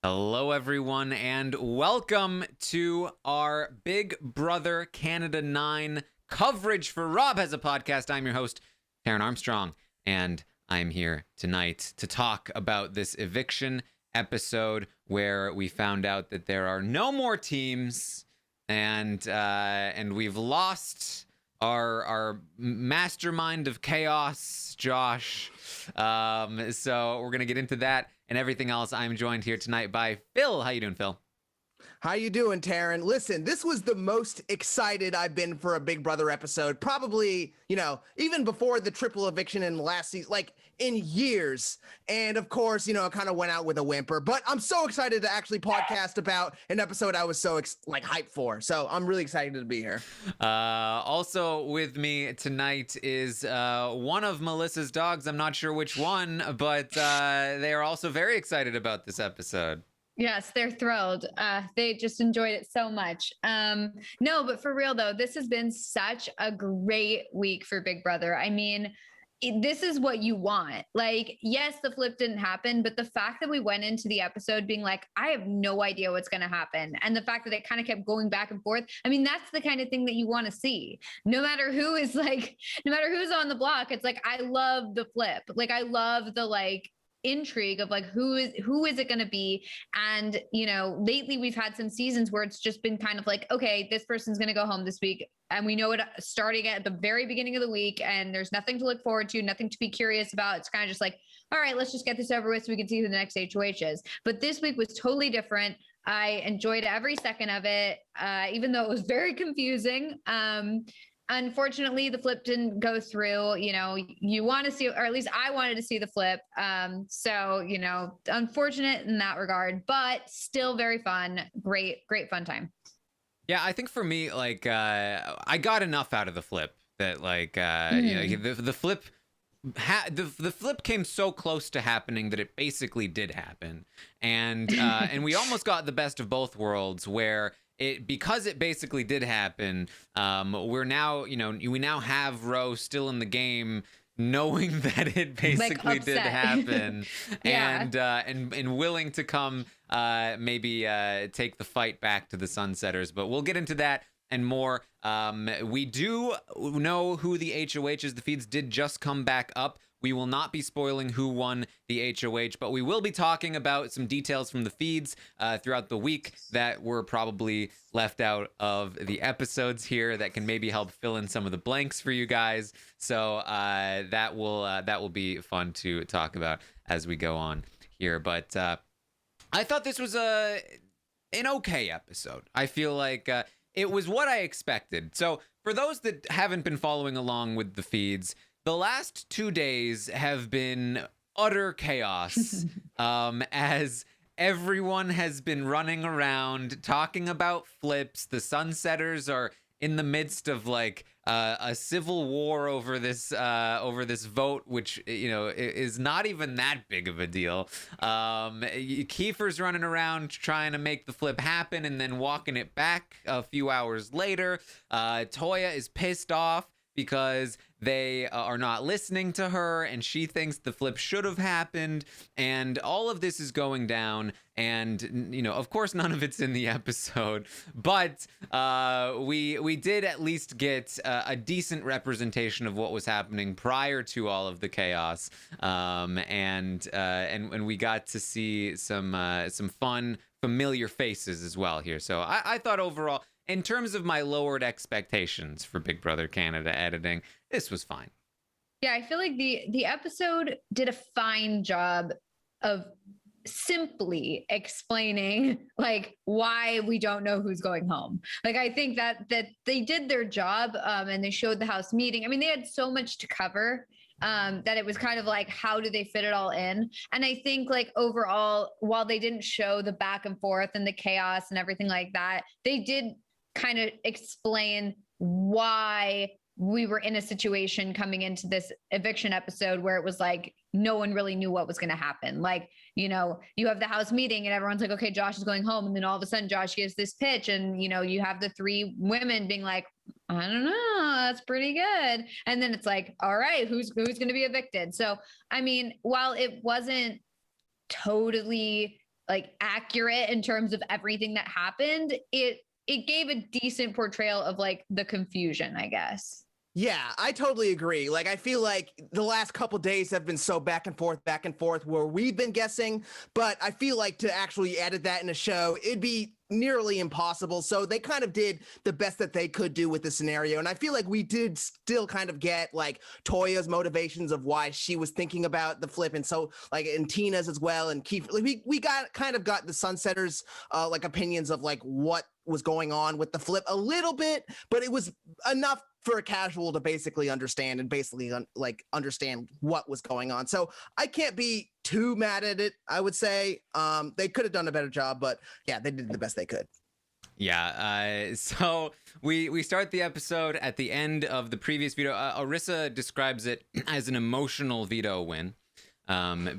Hello, everyone, and welcome to our Big Brother Canada 9 coverage for Rob Has a Podcast. I'm your host, Taran Armstrong, and I'm here tonight to talk about this eviction episode where we found out that there are no more teams, and we've lost our mastermind of chaos, Josh. So we're gonna get into that and everything else. I'm joined here tonight by Phil. How you doing, Phil? How you doing, Taran? Listen, this was the most excited I've been for a Big Brother episode, probably, even before the triple eviction in last season, like in years. And of course, it kind of went out with a whimper, but I'm so excited to actually podcast about an episode I was so hyped for. So I'm really excited to be here. Also with me tonight is one of Melissa's dogs. I'm not sure which one, but they are also very excited about this episode. Yes, they're thrilled. They just enjoyed it so much. No, but for real though, this has been such a great week for Big Brother. I mean, this is what you want. Like, yes, the flip didn't happen, but the fact that we went into the episode being like, I have no idea what's going to happen. And the fact that it kind of kept going back and forth. I mean, that's the kind of thing that you want to see. No matter who's on the block, it's like, I love the flip. Like, I love the intrigue of who is it going to be. And lately we've had some seasons where it's just been kind of like, okay, this person's going to go home this week, and we know it starting at the very beginning of the week, and there's nothing to look forward to, nothing to be curious about. It's kind of just like, all right, let's just get this over with so we can see who the next HOH is. But this week was totally different. I enjoyed every second of it, even though it was very confusing. Unfortunately, the flip didn't go through. You want to see, or at least I wanted to see the flip. So, unfortunate in that regard, but still very fun. Great fun time. Yeah, I think for me, I got enough out of the flip that the flip the flip came so close to happening that it basically did happen. And we almost got the best of both worlds where because it basically did happen, we now have Ro still in the game, knowing that it basically did happen. Yeah. and willing to come maybe take the fight back to the Sunsetters. But we'll get into that and more. We do know who the HOH is. The feeds did just come back up. We will not be spoiling who won the HOH, but we will be talking about some details from the feeds throughout the week that were probably left out of the episodes here that can maybe help fill in some of the blanks for you guys. So that will be fun to talk about as we go on here. But I thought this was an okay episode. I feel like it was what I expected. So for those that haven't been following along with the feeds, the last 2 days have been utter chaos as everyone has been running around talking about flips. The Sunsetters are in the midst of a civil war over this vote, which is not even that big of a deal. Kiefer's running around trying to make the flip happen and then walking it back a few hours later. Toya is pissed off because they are not listening to her, and she thinks the flip should have happened, and all of this is going down, and of course none of it's in the episode, but we did at least get a decent representation of what was happening prior to all of the chaos, and we got to see some fun familiar faces as well here. So I thought overall, in terms of my lowered expectations for Big Brother Canada editing, this was fine. Yeah, I feel like the episode did a fine job of simply explaining why we don't know who's going home. I think that they did their job, and they showed the house meeting. I mean, they had so much to cover that it was kind of how do they fit it all in? And I think overall, while they didn't show the back and forth and the chaos and everything like that, they did kind of explain why we were in a situation coming into this eviction episode where it was no one really knew what was going to happen. You have the house meeting and everyone's like, okay, Josh is going home. And then all of a sudden Josh gives this pitch and, you have the three women being like, I don't know, that's pretty good. And then it's all right, who's going to be evicted? So, I mean, while it wasn't totally like accurate in terms of everything that happened, it gave a decent portrayal of like the confusion, I guess. Yeah, I totally agree. Like, I feel like the last couple days have been so back and forth, where we've been guessing, but I feel like to actually edit that in a show, it'd be nearly impossible. So they kind of did the best that they could do with the scenario. And I feel like we did still kind of get like Toya's motivations of why she was thinking about the flip. And so like, and Tina's as well. And Keith, like we got the Sunsetters like opinions of like what was going on with the flip a little bit, but it was enough for a casual to basically understand and basically understand what was going on. So I can't be too mad at it. I would say they could have done a better job, but yeah, they did the best they could. Yeah. So we start the episode at the end of the previous veto. Arissa describes it as an emotional veto win.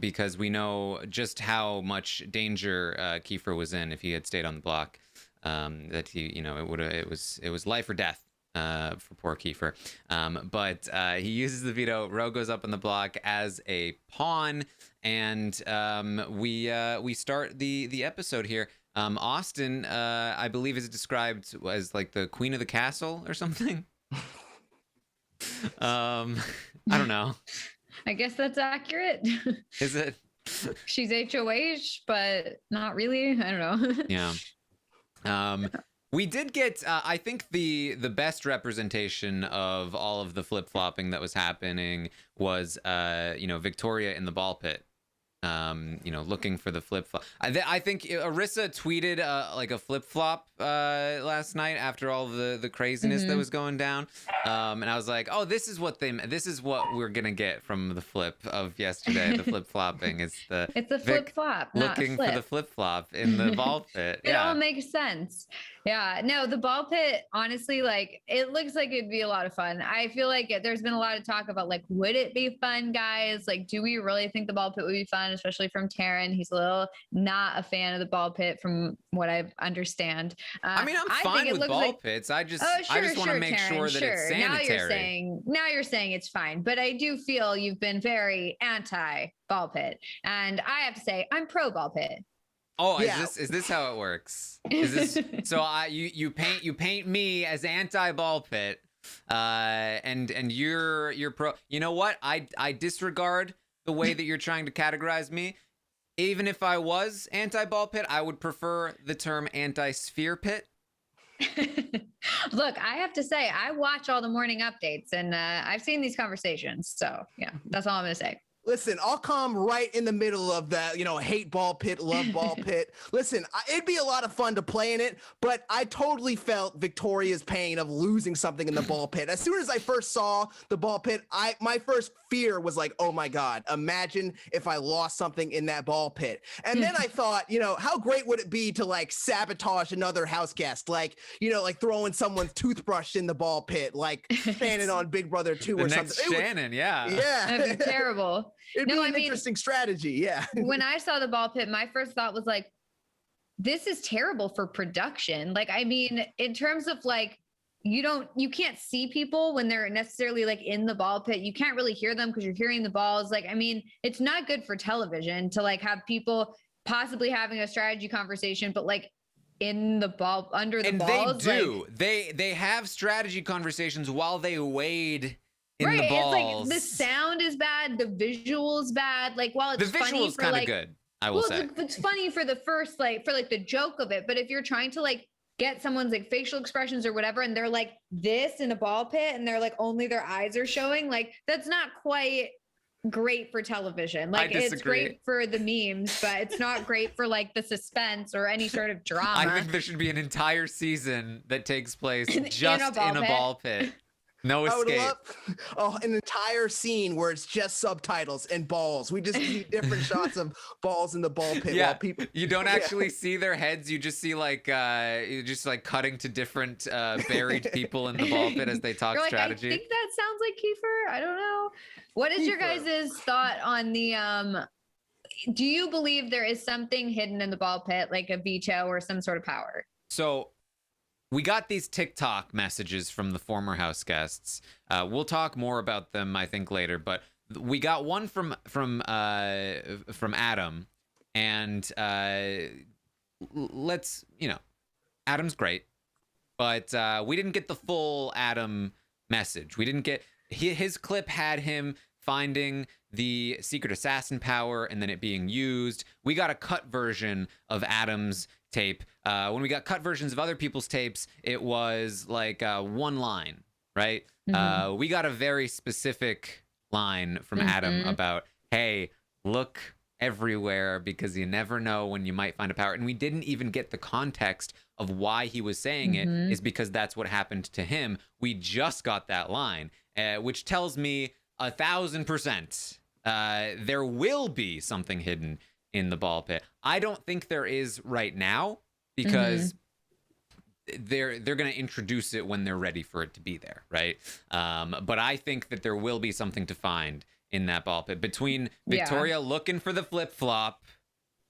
Because we know just how much danger Kiefer was in if he had stayed on the block. That he, it was life or death for poor Kiefer. But he uses the veto. Ro goes up on the block as a pawn, and we start the episode here. Austin, I believe, is described as like the queen of the castle or something. I don't know. I guess that's accurate. Is it? She's HOH, but not really. I don't know. Yeah. We did get, I think the best representation of all of the flip-flopping that was happening was, Victoria in the ball pit. Looking for the flip-flop. I think Arissa tweeted like a flip-flop last night after all the craziness that was going down. And I was like, oh, this is what we're gonna get from the flip of yesterday. The flip-flopping is it's a flip-flop, looking for the flip-flop in the ball pit. It all makes sense. Yeah, no, the ball pit, honestly, like, it looks like it'd be a lot of fun. I feel like there's been a lot of talk about, like, would it be fun, guys? Like, do we really think the ball pit would be fun, especially from Taran? He's a little not a fan of the ball pit from what I understand. I mean, I'm fine with ball pits. I just want to make sure that it's sanitary. Now you're saying it's fine, but I do feel you've been very anti ball pit. And I have to say, I'm pro ball pit. Oh, yeah. Is this how it works? Is this so? You paint me as anti ball pit, and you're pro. You know what? I disregard the way that you're trying to categorize me. Even if I was anti ball pit, I would prefer the term anti sphere pit. Look, I have to say, I watch all the morning updates, and I've seen these conversations. So yeah, that's all I'm gonna say. Listen, I'll come right in the middle of that, hate ball pit, love ball pit. Listen, it'd be a lot of fun to play in it, but I totally felt Victoria's pain of losing something in the ball pit. As soon as I first saw the ball pit, my first fear was like, oh my God, imagine if I lost something in that ball pit. And then I thought, how great would it be to like sabotage another house guest? Like, like throwing someone's toothbrush in the ball pit, like Shannon on Big Brother 2 or something. Shannon, yeah. Yeah. That'd be terrible. It'd be an interesting strategy. Yeah. When I saw the ball pit, my first thought was like, this is terrible for production. Like, I mean, in terms of like, you can't see people when they're necessarily like in the ball pit. You can't really hear them because you're hearing the balls. Like, I mean, it's not good for television to like have people possibly having a strategy conversation, but like in the ball, under the balls. And they do. Like, they have strategy conversations while they wade in right, the balls. It's like the sound is bad, the visual's bad. Like, while it's funny for like, good, I will say. It's funny for the first, like, for like the joke of it, but if you're trying to like get someone's like facial expressions or whatever, and they're like this in a ball pit, and they're like only their eyes are showing, like that's not quite great for television. Like, it's great for the memes, but it's not great for like the suspense or any sort of drama. I think there should be an entire season that takes place just in a ball pit. No escape. I would love an entire scene where it's just subtitles and balls. We just see different shots of balls in the ball pit. Yeah, while people. You don't actually see their heads. You just see like cutting to different buried people in the ball pit as they talk You're like, strategy. I think that sounds like Kiefer. I don't know. What is your guys' thought on the? Do you believe there is something hidden in the ball pit, like a veto or some sort of power? So. We got these TikTok messages from the former house guests. We'll talk more about them, I think, later. But we got one from Adam, And let's, Adam's great, but we didn't get the full Adam message. We didn't get his clip had him finding the secret assassin power and then it being used. We got a cut version of Adam's tape. When we got cut versions of other people's tapes, it was like one line, right? We got a very specific line from Adam about, hey, look everywhere because you never know when you might find a power. And we didn't even get the context of why he was saying it is because that's what happened to him. We just got that line, which tells me 1,000% there will be something hidden in the ball pit. I don't think there is right now because they're going to introduce it when they're ready for it to be there, right? But I think that there will be something to find in that ball pit between Victoria looking for the flip-flop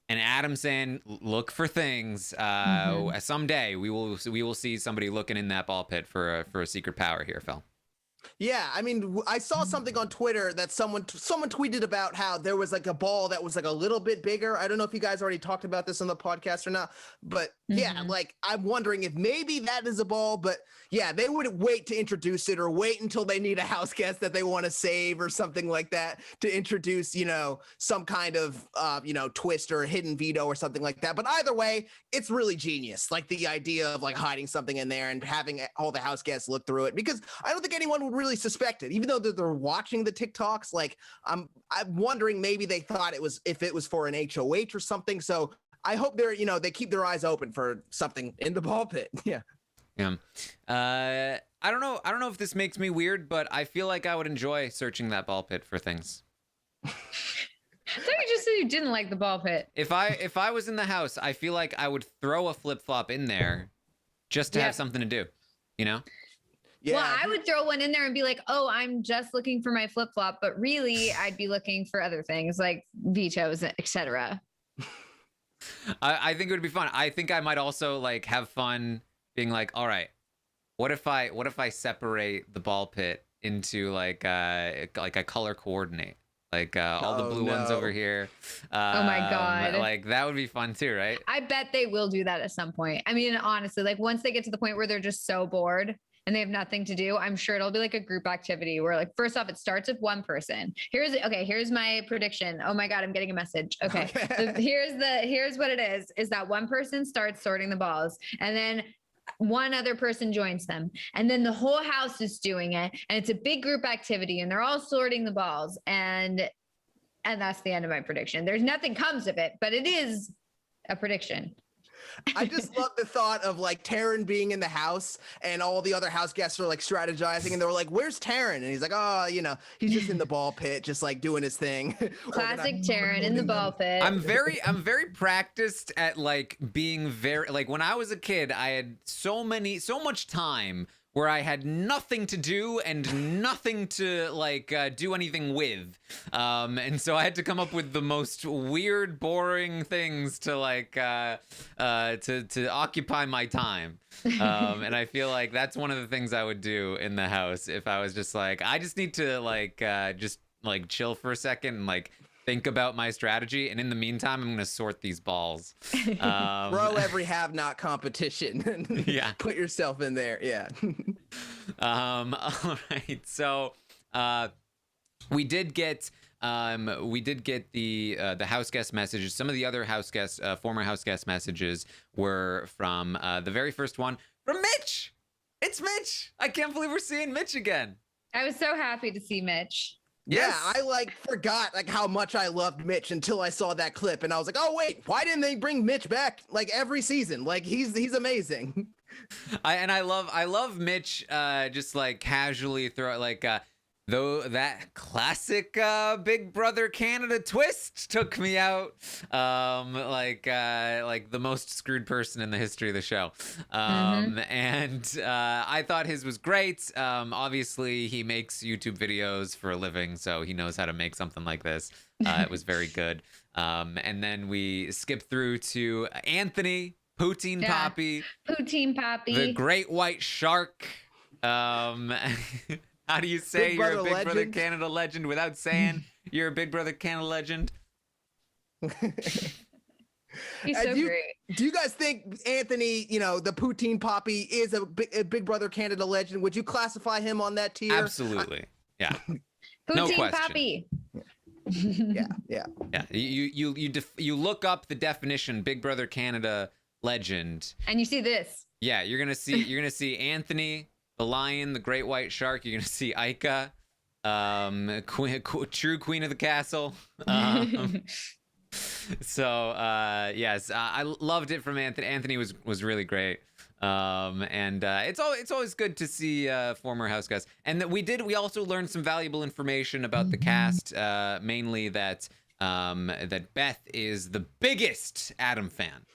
and Adam saying look for things. Someday we will see somebody looking in that ball pit for a secret power here, Phil. Yeah, I mean, I saw something on Twitter that someone tweeted about how there was like a ball that was like a little bit bigger. I don't know if you guys already talked about this on the podcast or not, but yeah, like I'm wondering if maybe that is a ball, but yeah, they would wait to introduce it or wait until they need a house guest that they want to save or something like that to introduce, some kind of, twist or hidden veto or something like that. But either way, it's really genius. Like the idea of like hiding something in there and having all the house guests look through it, because I don't think anyone would really suspect it, even though they're watching the TikToks. Like I'm wondering maybe they thought if it was for an HOH or something. So I hope they keep their eyes open for something in the ball pit. Yeah. I don't know if this makes me weird, but I feel like I would enjoy searching that ball pit for things. I thought you just said you didn't like the ball pit. If I was in the house, I feel like I would throw a flip-flop in there just to have something to do, Yeah. Well, I would throw one in there and be like, oh, I'm just looking for my flip-flop, but really I'd be looking for other things like vetoes, etc. I think it would be fun. I think I might also like have fun being like, all right, what if I separate the ball pit into like a color coordinate, like all the blue ones over here. Oh my God. Like that would be fun too, right? I bet they will do that at some point. I mean, honestly, like once they get to the point where they're just so bored and they have nothing to do, I'm sure it'll be like a group activity where like, first off, it starts with one person. Here's my prediction. Oh my God, I'm getting a message. Okay. So here's what it is that one person starts sorting the balls and then one other person joins them. And then the whole house is doing it. And it's a big group activity and they're all sorting the balls. And that's the end of my prediction. There's nothing comes of it, but it is a prediction. I just love the thought of like Taran being in the house and all the other house guests are like strategizing and they were like, where's Taran? And he's like, oh, he's just in the ball pit, just like doing his thing. Classic Taran in the ball pit. I'm very practiced at like being very, like when I was a kid, I had so much time where I had nothing to do and nothing to like do anything with. And so I had to come up with the most weird, boring things to like to occupy my time. And I feel like that's one of the things I would do in the house if I was just like, I just need to like just like chill for a second and like think about my strategy, and in the meantime, I'm gonna sort these balls. Throw every have-not competition and put yourself in there. Yeah. All right. So we did get the house guest messages. Some of the other house guests, former house guest messages, were from the very first one from Mitch. It's Mitch. I can't believe we're seeing Mitch again. I was so happy to see Mitch. Yes. Yeah, I forgot how much I loved Mitch until I saw that clip, and I was like, "Oh wait, why didn't they bring Mitch back like every season? Like he's amazing." I love Mitch just like casually throw like though that classic Big Brother Canada twist took me out like the most screwed person in the history of the show. And I thought his was great. Obviously he makes YouTube videos for a living, so he knows how to make something like this. It was very good. And then we skip through to Anthony Poutine Poppy, the great white shark. How do you say you're a Big Brother Canada legend without saying you're a Big Brother Canada legend? He's so great. Do you guys think Anthony, the Poutine Poppy, is a Big Brother Canada legend? Would you classify him on that tier? Absolutely. Yeah. Poutine No question. Poppy. Yeah. You look up the definition Big Brother Canada legend, and you see this. Yeah, you're gonna see Anthony, the lion, the great white shark. You're gonna see Ica, true queen of the castle. Yes, I loved it from Anthony. Anthony was really great. And it's always good to see former house guests, and that we also learned some valuable information about the cast, mainly that Beth is the biggest Adam fan.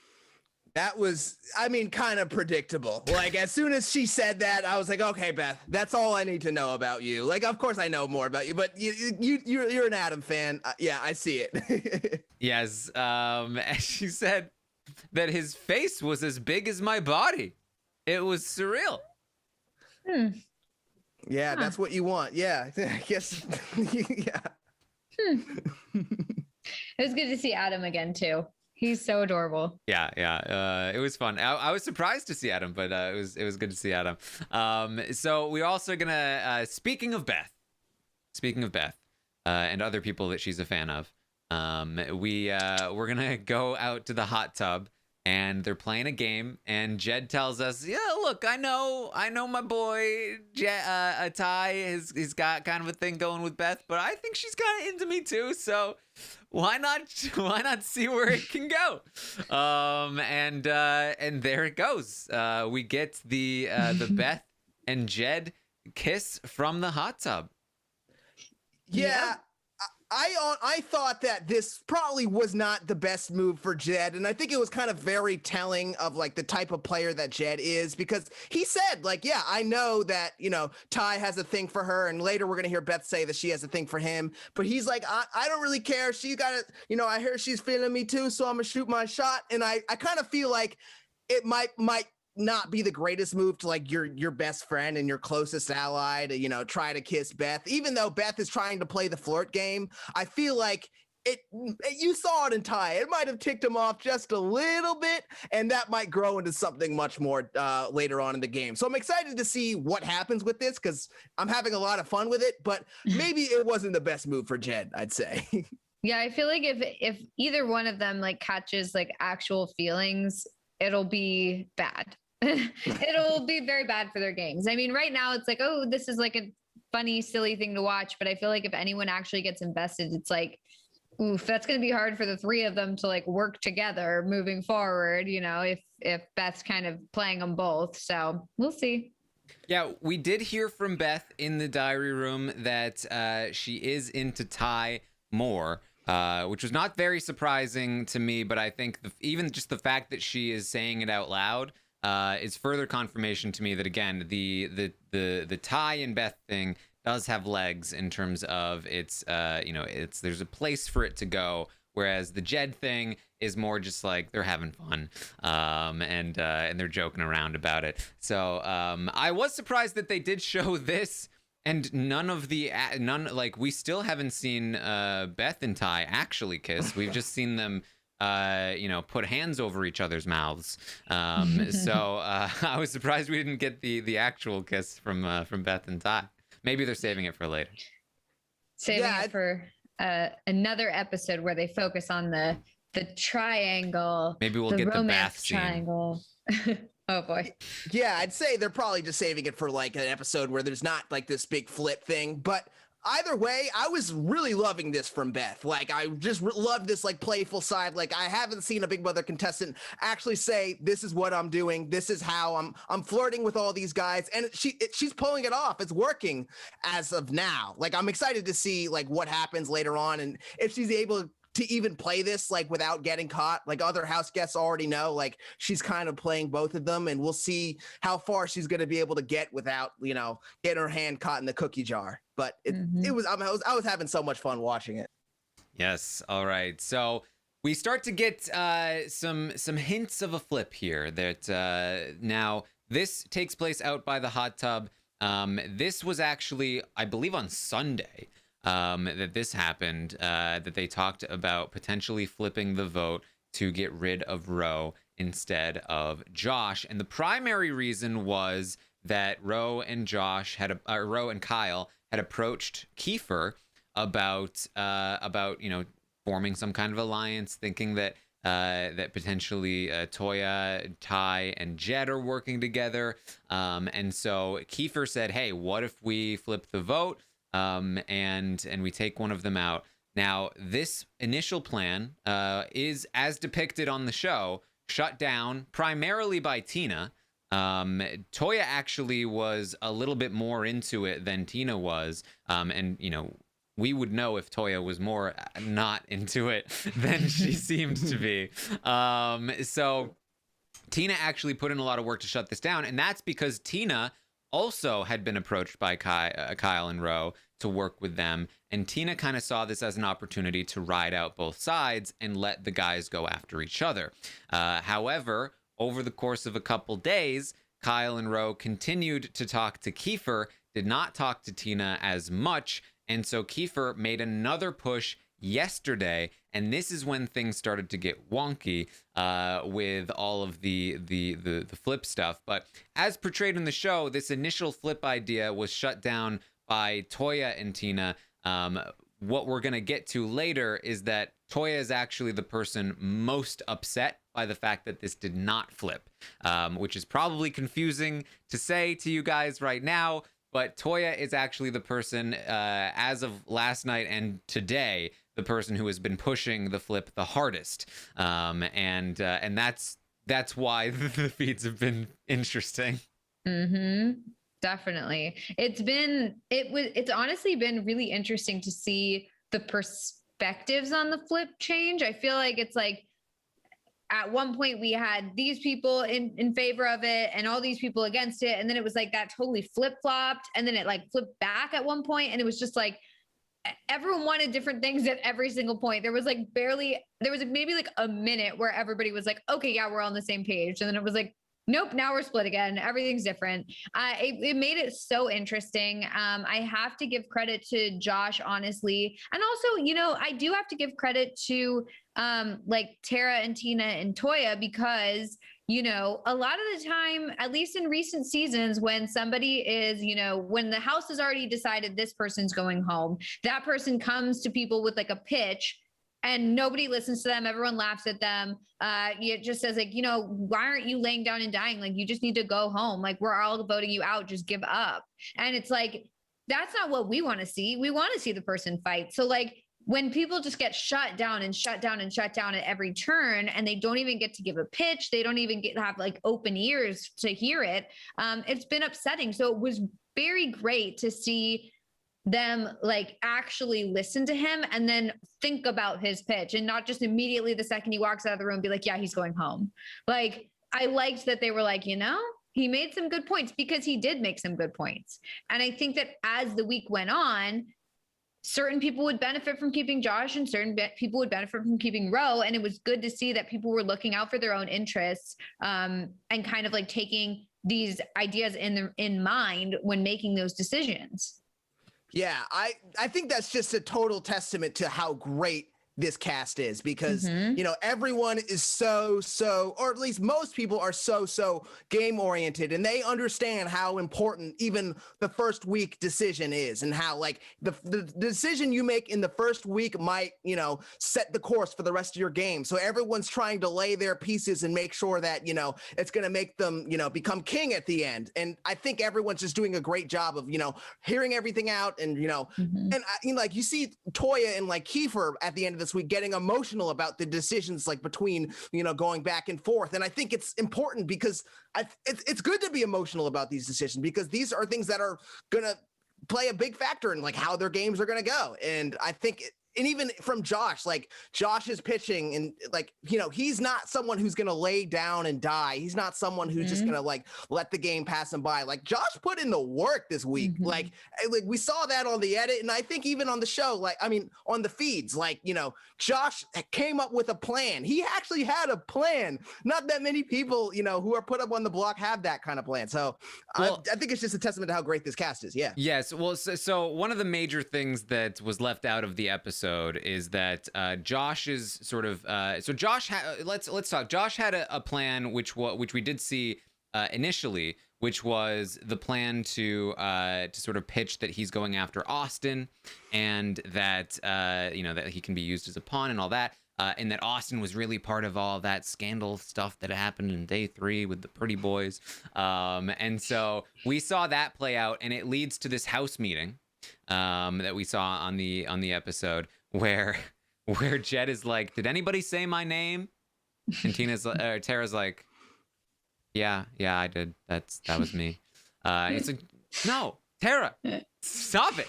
That was, kind of predictable. Like, as soon as she said that, I was like, okay, Beth, that's all I need to know about you. Like, of course I know more about you, but you're an Adam fan. Yeah, I see it. Yes. And she said that his face was as big as my body. It was surreal. Yeah, that's what you want. Yeah, I guess. Yeah. It was good to see Adam again too. He's so adorable. Yeah. It was fun. I was surprised to see Adam, but it was good to see Adam. So we're also gonna speaking of Beth, and other people that she's a fan of, we're gonna go out to the hot tub, and they're playing a game, and Jed tells us, yeah, look, I know my boy Ty he's got kind of a thing going with Beth, but I think she's kind of into me too, so why not see where it can go? And there it goes. We get the Beth and Jed kiss from the hot tub. Yeah. I thought that this probably was not the best move for Jed, and I think it was kind of very telling of like the type of player that Jed is, because he said like, yeah, I know that, Ty has a thing for her, and later we're going to hear Beth say that she has a thing for him, but he's like, I don't really care. She got it. I hear she's feeling me too, so I'm going to shoot my shot. And I kind of feel like it might not be the greatest move to like your best friend and your closest ally to try to kiss Beth, even though Beth is trying to play the flirt game. I feel like you saw it in Ty. It might have ticked him off just a little bit, and that might grow into something much more later on in the game. So I'm excited to see what happens with this, because I'm having a lot of fun with it, but maybe it wasn't the best move for Jed, I'd say. Yeah, I feel like if either one of them like catches like actual feelings, it'll be bad. It'll be very bad for their games. I mean, right now it's like, oh, this is like a funny, silly thing to watch. But I feel like if anyone actually gets invested, it's like, oof, that's going to be hard for the three of them to like work together moving forward, if Beth's kind of playing them both. So we'll see. Yeah, we did hear from Beth in the diary room that she is into Ty more. Which was not very surprising to me, but I think even just the fact that she is saying it out loud is further confirmation to me that, again, the Ty and Beth thing does have legs in terms of there's a place for it to go, whereas the Jed thing is more just like they're having fun, and they're joking around about it. So I was surprised that they did show this. And we still haven't seen Beth and Ty actually kiss. We've just seen them, put hands over each other's mouths. So I was surprised we didn't get the actual kiss from Beth and Ty. Maybe they're saving it for later. Saving it for another episode where they focus on the triangle. Maybe we'll get the bath scene. Triangle. Oh boy. Yeah, I'd say they're probably just saving it for like an episode where there's not like this big flip thing. But either way, I was really loving this from Beth. Like, I just loved this like playful side. Like, I haven't seen a Big Brother contestant actually say, this is what I'm doing. This is how I'm flirting with all these guys. And she's pulling it off. It's working as of now. Like, I'm excited to see like what happens later on. And if she's able to even play this like without getting caught, like other house guests already know, like she's kind of playing both of them, and we'll see how far she's going to be able to get without, getting her hand caught in the cookie jar. But I was having so much fun watching it. Yes. All right. So we start to get some hints of a flip here. That now this takes place out by the hot tub. This was actually, I believe, on Sunday. That this happened, that they talked about potentially flipping the vote. to get rid of Ro instead of Josh. And the primary reason was that Ro and Kyle had approached Kiefer about forming some kind of alliance, thinking that that potentially Toya, Ty, and Jed are working together. And so Kiefer said, hey, what if we flip the vote and we take one of them out? Now, this initial plan is, as depicted on the show, shut down primarily by Tina. Toya actually was a little bit more into it than Tina was. And, we would know if Toya was more not into it than she seemed to be. So Tina actually put in a lot of work to shut this down. And that's because Tina also had been approached by Kyle and Ro to work with them. And Tina kind of saw this as an opportunity to ride out both sides and let the guys go after each other. However, over the course of a couple days, Kyle and Ro continued to talk to Kiefer, did not talk to Tina as much. And so Kiefer made another push yesterday, and this is when things started to get wonky with all of the flip stuff. But as portrayed in the show, this initial flip idea was shut down by Toya and Tina. What we're going to get to later is that Toya is actually the person most upset by the fact that this did not flip, which is probably confusing to say to you guys right now. But Toya is actually the person, as of last night and today, the person who has been pushing the flip the hardest, and that's why the feeds have been interesting. Mm-hmm. Definitely, it's honestly been really interesting to see the perspectives on the flip change. I feel like it's like, at one point we had these people in favor of it and all these people against it. And then it was like that totally flip-flopped. And then it like flipped back at one point. And it was just like, everyone wanted different things at every single point. There was maybe like a minute where everybody was like, okay, yeah, we're on the same page. And then it was like, nope, now we're split again. Everything's different. It made it so interesting. I have to give credit to Josh, honestly. And also, I do have to give credit to like Tara and Tina and Toya, because, a lot of the time, at least in recent seasons, when somebody is, when the house has already decided this person's going home, that person comes to people with like a pitch, and nobody listens to them. Everyone laughs at them. It just says like, why aren't you laying down and dying? Like, you just need to go home. Like, we're all voting you out. Just give up. And it's like, that's not what we want to see. We want to see the person fight. So like, when people just get shut down and shut down and shut down at every turn, and they don't even get to give a pitch, they don't even have like open ears to hear it. It's been upsetting. So it was very great to see them like actually listen to him and then think about his pitch, and not just immediately the second he walks out of the room be like, yeah, he's going home. Like, I liked that they were like, he made some good points, because he did make some good points. And I think that as the week went on, certain people would benefit from keeping Josh and certain people would benefit from keeping Ro. And it was good to see that people were looking out for their own interests and kind of like taking these ideas in mind when making those decisions. Yeah, I think that's just a total testament to how great this cast is, because everyone is so, or at least most people are so game oriented, and they understand how important even the first week decision is, and how like the decision you make in the first week might set the course for the rest of your game. So everyone's trying to lay their pieces and make sure that it's going to make them become king at the end. And I think everyone's just doing a great job of hearing everything out, and and like you see Toya and like Kiefer at the end of this week getting emotional about the decisions, like between going back and forth. And I think it's important, because it's good to be emotional about these decisions, because these are things that are gonna play a big factor in like how their games are gonna go. And I think and even from Josh, like Josh's pitching, and like, he's not someone who's going to lay down and die. He's not someone who's just going to like let the game pass him by. Like, Josh put in the work this week. Like we saw that on the edit. And I think even on the show, like, I mean, on the feeds, like, Josh came up with a plan. He actually had a plan. Not that many people, who are put up on the block have that kind of plan. So well, I think it's just a testament to how great this cast is. Yeah. Yes. Well, so one of the major things that was left out of the episode episode is that Josh is sort of so Josh let's talk. Josh had a plan which we did see initially, which was the plan to sort of pitch that he's going after Austin, and that that he can be used as a pawn and all that. And that Austin was really part of all that scandal stuff that happened in day 3 with the pretty boys. And so we saw that play out, and it leads to this house meeting that we saw on the episode where Jed is like, "Did anybody say my name?" And Tara's like, "Yeah, I did. That was me." It's like, "No, Tara, stop it.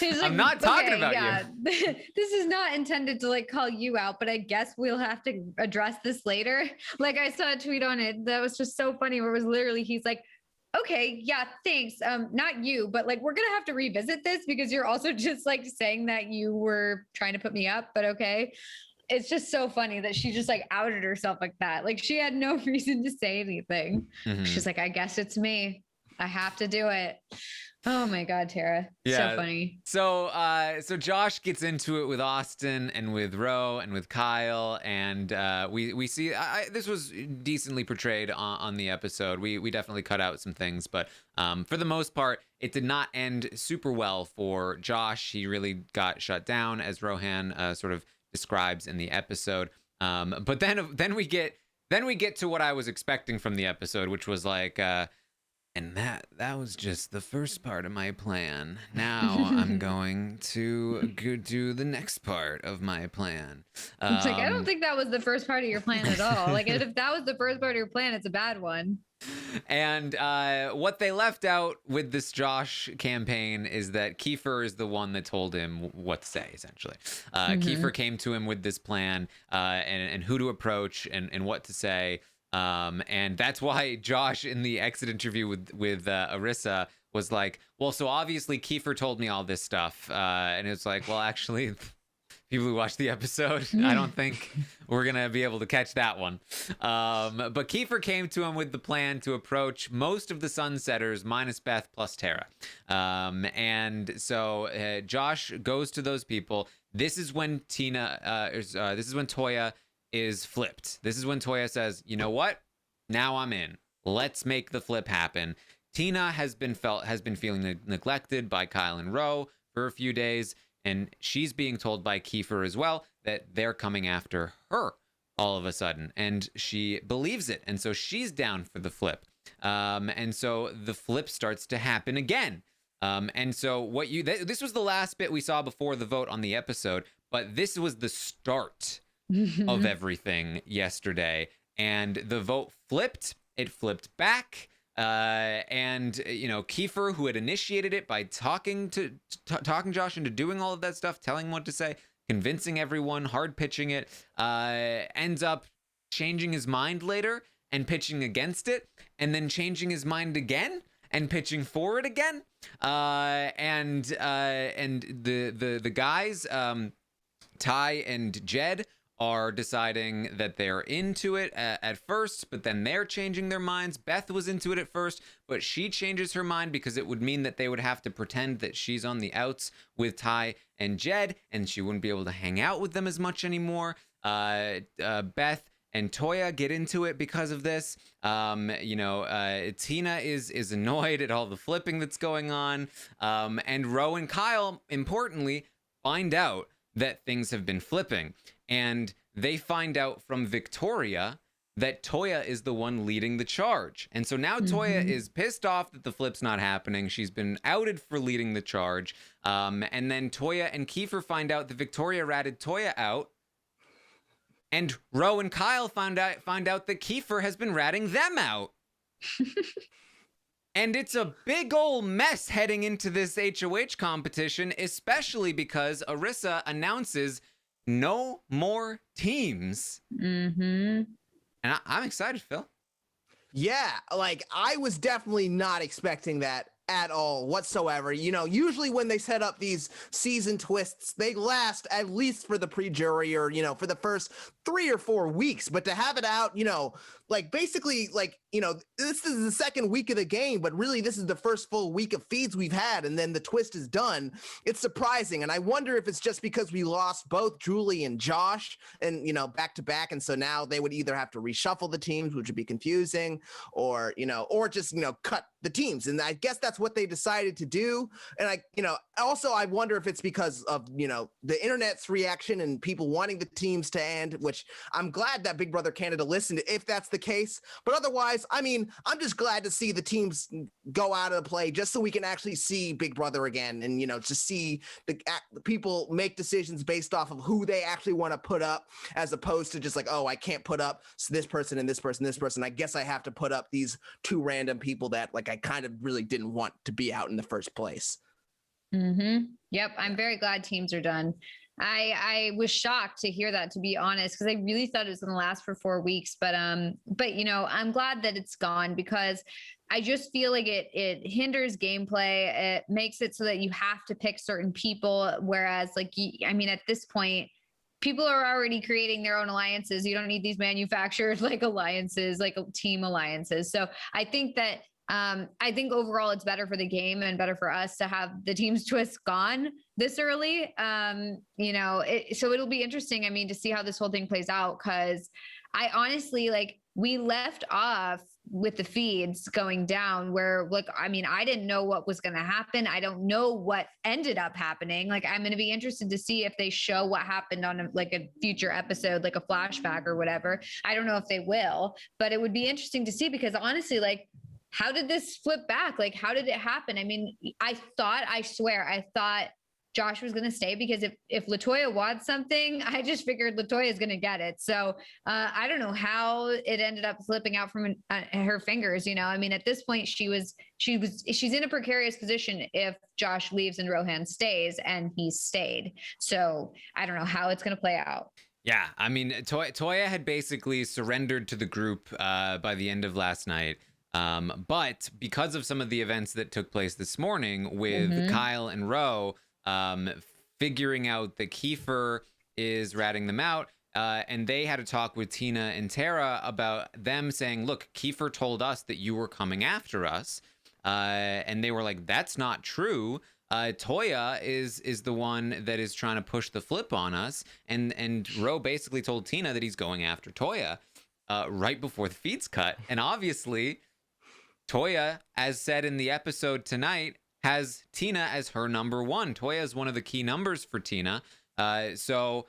Like, I'm not talking about you. This is not intended to like call you out, but I guess we'll have to address this later." Like I saw a tweet on it that was just so funny where it was literally, he's like, "Okay, yeah, thanks. Not you, but like, we're going to have to revisit this because you're also just like saying that you were trying to put me up, but okay." It's just so funny that she just like outed herself like that. Like she had no reason to say anything. Mm-hmm. She's like, "I guess it's me. I have to do it." Oh my God, Tara. Yeah. So funny. So Josh gets into it with Austin and with Ro and with Kyle. And we see this was decently portrayed on the episode. We definitely cut out some things, but for the most part, it did not end super well for Josh. He really got shut down, as Rohan sort of describes in the episode. But then we get to what I was expecting from the episode, which was like, and that was just the first part of my plan. Now I'm going to go do the next part of my plan. It's like, I don't think that was the first part of your plan at all. Like if that was the first part of your plan, it's a bad one. And what they left out with this Josh campaign is that Kiefer is the one that told him what to say, essentially. Kiefer came to him with this plan and who to approach and what to say. And that's why Josh in the exit interview with Arissa was like, "Well, so obviously Kiefer told me all this stuff." And it's like, well, actually, people who watch the episode, I don't think we're going to be able to catch that one. But Kiefer came to him with the plan to approach most of the Sunsetters minus Beth plus Tara. And so Josh goes to those people. This is when Toya is flipped. This is when Toya says, "You know what? Now I'm in. Let's make the flip happen." Tina has been feeling neglected by Kyle and Ro for a few days, and she's being told by Kiefer as well that they're coming after her all of a sudden, and she believes it, and so she's down for the flip. And so the flip starts to happen again. And so this was the last bit we saw before the vote on the episode, but this was the start of everything yesterday, and the vote flipped. It flipped back, and Kiefer, who had initiated it by talking Josh into doing all of that stuff, telling him what to say, convincing everyone, hard pitching it, ends up changing his mind later and pitching against it, and then changing his mind again and pitching for it again. And the guys, Ty and Jed, are deciding that they're into it at first, but then they're changing their minds. Beth was into it at first, but she changes her mind because it would mean that they would have to pretend that she's on the outs with Ty and Jed, and she wouldn't be able to hang out with them as much anymore. Beth and Toya get into it because of this. Tina is annoyed at all the flipping that's going on. And Ro and Kyle, importantly, find out that things have been flipping. And they find out from Victoria that Toya is the one leading the charge. And so now Toya is pissed off that the flip's not happening. She's been outed for leading the charge. And then Toya and Kiefer find out that Victoria ratted Toya out. And Ro and Kyle find out that Kiefer has been ratting them out. And it's a big old mess heading into this HOH competition, especially because Arissa announces no more teams. And I'm excited, Phil. Yeah, like I was definitely not expecting that at all whatsoever. You know, usually when they set up these season twists, they last at least for the pre-jury or, you know, for the first 3 or 4 weeks. But to have it out, you know, like basically like, you know, this is the second week of the game, but really this is the first full week of feeds we've had. And then the twist is done. It's surprising. And I wonder if it's just because we lost both Julie and Josh and, you know, back to back. And so now they would either have to reshuffle the teams, which would be confusing, or, you know, or just, you know, cut the teams. And I guess that's what they decided to do. And I, you know, also I wonder if it's because of, you know, the internet's reaction and people wanting the teams to end, which I'm glad that Big Brother Canada listened if that's the case. But otherwise, I mean, I'm just glad to see the teams go out of the play just so we can actually see Big Brother again. And, you know, to see the people make decisions based off of who they actually want to put up, as opposed to just like, oh, I can't put up this person and this person, this person. I guess I have to put up these 2 random people that like I kind of really didn't want to be out in the first place. Yep. I'm very glad teams are done. I was shocked to hear that, to be honest, because I really thought it was going to last for 4 weeks. But you know, I'm glad that it's gone, because I just feel like it hinders gameplay. It makes it so that you have to pick certain people, whereas like, I mean, at this point, people are already creating their own alliances. You don't need these manufactured like alliances, like team alliances. So I think that I think overall it's better for the game and better for us to have the team's twist gone this early. You know, so it'll be interesting, I mean, to see how this whole thing plays out, because I honestly, like, we left off with the feeds going down where, like, I mean, I didn't know what was going to happen. I don't know what ended up happening. Like, I'm going to be interested to see if they show what happened on a future episode, like a flashback or whatever. I don't know if they will, but it would be interesting to see, because honestly, like, how did this flip back? Like, how did it happen? I mean, I swear, Josh was going to stay, because if LaToya wants something, I just figured LaToya is going to get it. So I don't know how it ended up slipping out from her fingers. You know, I mean, at this point, she's in a precarious position if Josh leaves and Rohan stays, and he stayed. So I don't know how it's going to play out. Yeah, I mean, Toya had basically surrendered to the group by the end of last night. But because of some of the events that took place this morning with Kyle and Ro, figuring out that Kiefer is ratting them out, and they had a talk with Tina and Tara about them saying, look, Kiefer told us that you were coming after us. And they were like, that's not true. Toya is the one that is trying to push the flip on us. And Ro basically told Tina that he's going after Toya right before the feed's cut. And obviously, Toya, as said in the episode tonight, has Tina as her number one. Toya is one of the key numbers for Tina. So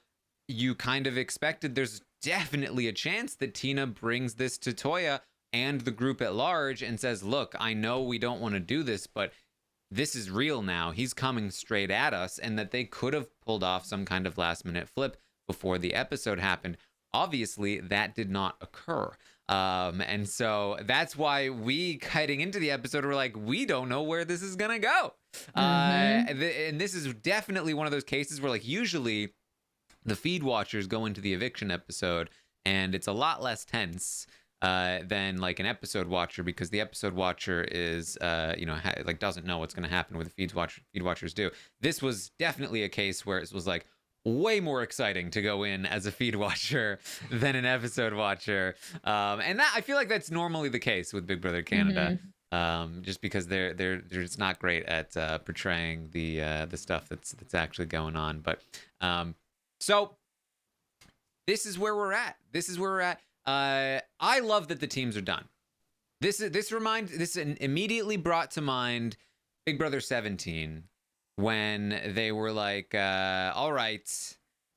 you kind of expected there's definitely a chance that Tina brings this to Toya and the group at large and says, look, I know we don't want to do this, but this is real now. He's coming straight at us, and that they could have pulled off some kind of last minute flip before the episode happened. Obviously, that did not occur. And so that's why we, heading into the episode, were like, we don't know where this is going to go. And this is definitely one of those cases where, like, usually the feed watchers go into the eviction episode and it's a lot less tense than like an episode watcher, because the episode watcher is, doesn't know what's going to happen with the feed watchers do. This was definitely a case where it was like, way more exciting to go in as a feed watcher than an episode watcher. And that, I feel like that's normally the case with Big Brother Canada, just because they're just not great at portraying the stuff that's actually going on. But so this is where we're at. I love that the teams are done. This immediately brought to mind Big Brother 17, when they were like, all right,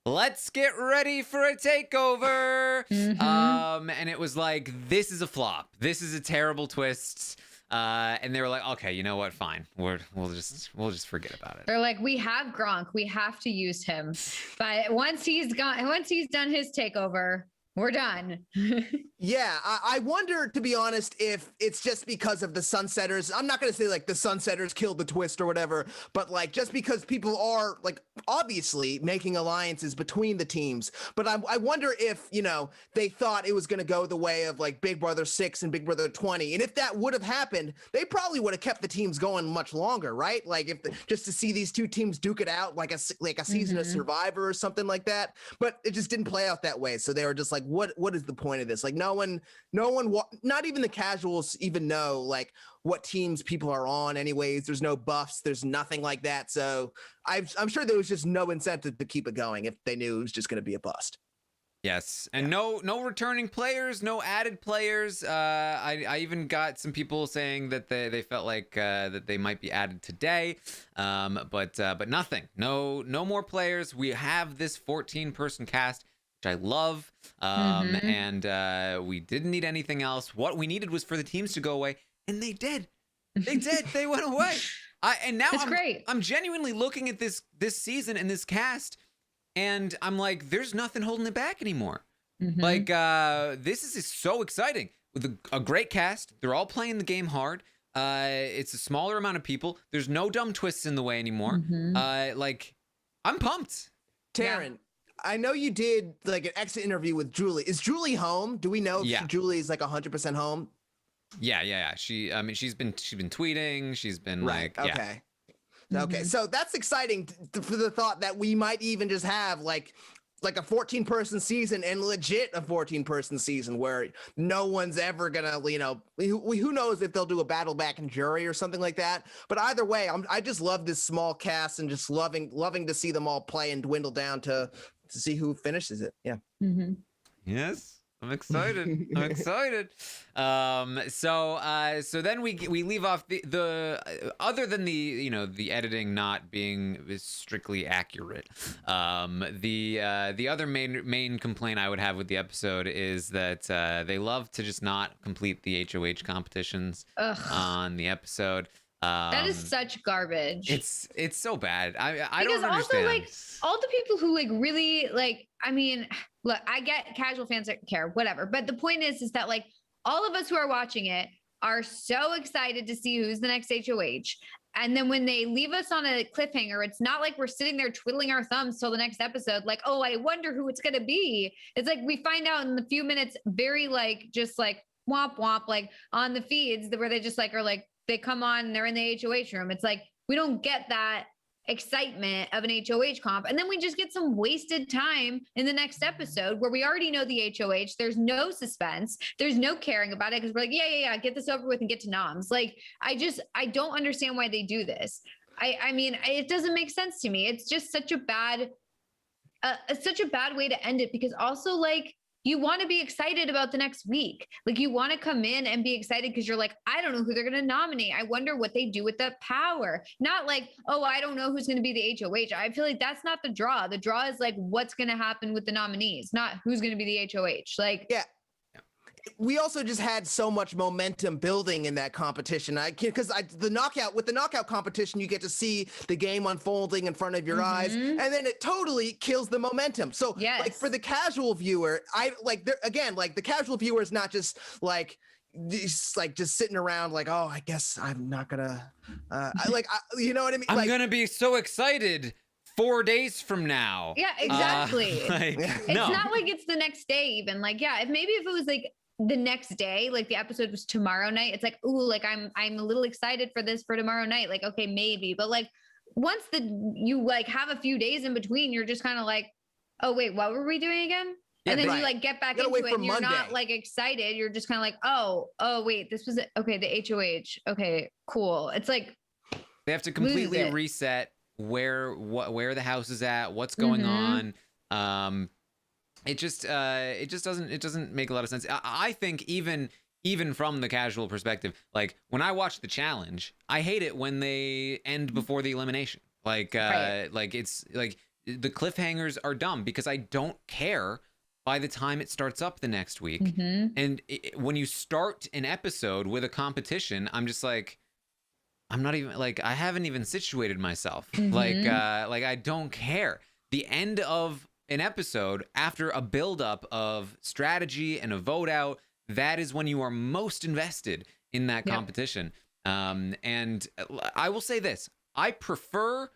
let's get ready for a takeover. And it was like, this is a flop. This is a terrible twist. And they were like, okay, you know what? Fine. We'll just forget about it. They're like, we have Gronk. We have to use him. But once he's done his takeover, we're done. Yeah, I wonder, to be honest, if it's just because of the Sunsetters. I'm not going to say like the Sunsetters killed the twist or whatever, but like just because people are like obviously making alliances between the teams. But I wonder if, you know, they thought it was going to go the way of like Big Brother 6 and Big Brother 20. And if that would have happened, they probably would have kept the teams going much longer, right? Like just to see these two teams duke it out like a season of Survivor or something like that. But it just didn't play out that way. So they were just like, what is the point of this? Like no one, not even the casuals even know like what teams people are on anyways. There's no buffs. There's nothing like that. So I'm sure there was just no incentive to keep it going if they knew it was just going to be a bust. Yes, and no returning players, no added players. I even got some people saying that they felt like that they might be added today, but nothing. No more players. We have this 14-person cast, which I love, and we didn't need anything else. What we needed was for the teams to go away, and they did. They did. They went away. And now I'm genuinely looking at this season and this cast, and I'm like, there's nothing holding it back anymore. Like, this is so exciting. With a great cast, they're all playing the game hard. It's a smaller amount of people. There's no dumb twists in the way anymore. Like, I'm pumped. Taran, I know you did like an exit interview with Julie. Is Julie home? Do we know if Julie is like 100% home? Yeah. She's been tweeting. She's been okay. Okay, so that's exciting for the thought that we might even just have like a 14-person season and legit a 14-person season where no one's ever gonna, you know, who knows if they'll do a battle back in jury or something like that. But either way, I just love this small cast and just loving to see them all play and dwindle down to see who finishes it. Yeah. Yes. I'm excited. I'm excited. So then we leave off the other than the editing not being strictly accurate. The other main complaint I would have with the episode is that they love to just not complete the HOH competitions on the episode. That is such garbage. It's so bad. I because don't understand. Also, like, all the people who like really like, I mean, look, I get casual fans that care, whatever. But the point is that like all of us who are watching it are so excited to see who's the next HOH. And then when they leave us on a cliffhanger, it's not like we're sitting there twiddling our thumbs till the next episode. Like, oh, I wonder who it's going to be. It's like we find out in a few minutes, very like, just like womp womp, like on the feeds where they just like are like, they come on and they're in the HOH room. It's like, we don't get that excitement of an HOH comp. And then we just get some wasted time in the next episode where we already know the HOH. There's no suspense. There's no caring about it because we're like, yeah, get this over with and get to noms. Like, I don't understand why they do this. I mean, it doesn't make sense to me. It's just such a bad way to end it because also like, you want to be excited about the next week. Like you want to come in and be excited because you're like, I don't know who they're going to nominate. I wonder what they do with the power. Not like, oh, I don't know who's going to be the HOH. I feel like that's not the draw. The draw is like what's going to happen with the nominees, not who's going to be the HOH. Like, yeah. We also just had so much momentum building in that competition. Because the knockout competition, you get to see the game unfolding in front of your eyes, and then it totally kills the momentum. So, like for the casual viewer, the casual viewer is not just like just sitting around like, oh, I guess I'm not gonna, you know what I mean? I'm gonna be so excited 4 days from now. Yeah, exactly. It's not like it's the next day even. Like, yeah, if it was like the next day, like the episode was tomorrow night, it's like, ooh, like I'm a little excited for this for tomorrow night. Like, okay, maybe. But like once you like have a few days in between, you're just kind of like, oh wait, what were we doing again? And then you like get back into it and you're not like excited. You're just kind of like, oh wait, this was it. Okay, the HOH. Okay, cool. It's like they have to completely reset where the house is at, what's going on. It just doesn't make a lot of sense. I think even from the casual perspective, like when I watch the challenge, I hate it when they end before the elimination. Like like it's like the cliffhangers are dumb because I don't care by the time it starts up the next week. And when you start an episode with a competition, I'm just like, I'm not even like, I haven't even situated myself. Like I don't care. The end of an episode after a buildup of strategy and a vote out, that is when you are most invested in that competition. And I will say this, I prefer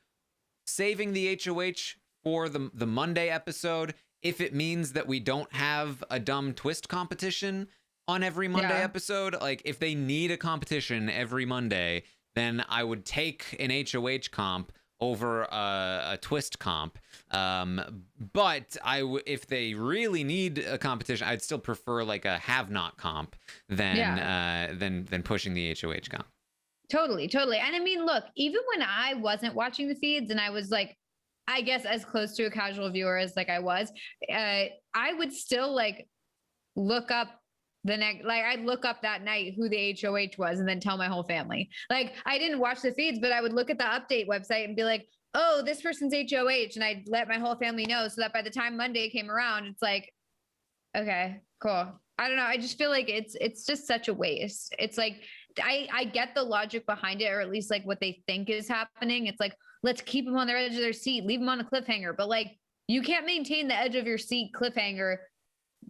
saving the HOH for the Monday episode if it means that we don't have a dumb twist competition on every Monday episode. Like, if they need a competition every Monday, then I would take an HOH comp over a twist comp. But if they really need a competition, I'd still prefer like a have-not comp than pushing the HOH comp. Totally. And I mean, look, even when I wasn't watching the feeds and I was like, I guess as close to a casual viewer as like I was, I would still like look up I'd look up that night who the HOH was and then tell my whole family. Like, I didn't watch the feeds, but I would look at the update website and be like, oh, this person's HOH. And I'd let my whole family know so that by the time Monday came around, it's like, okay, cool. I don't know. I just feel like it's just such a waste. It's like, I get the logic behind it, or at least like what they think is happening. It's like, let's keep them on the edge of their seat, leave them on a cliffhanger. But like, you can't maintain the edge of your seat cliffhanger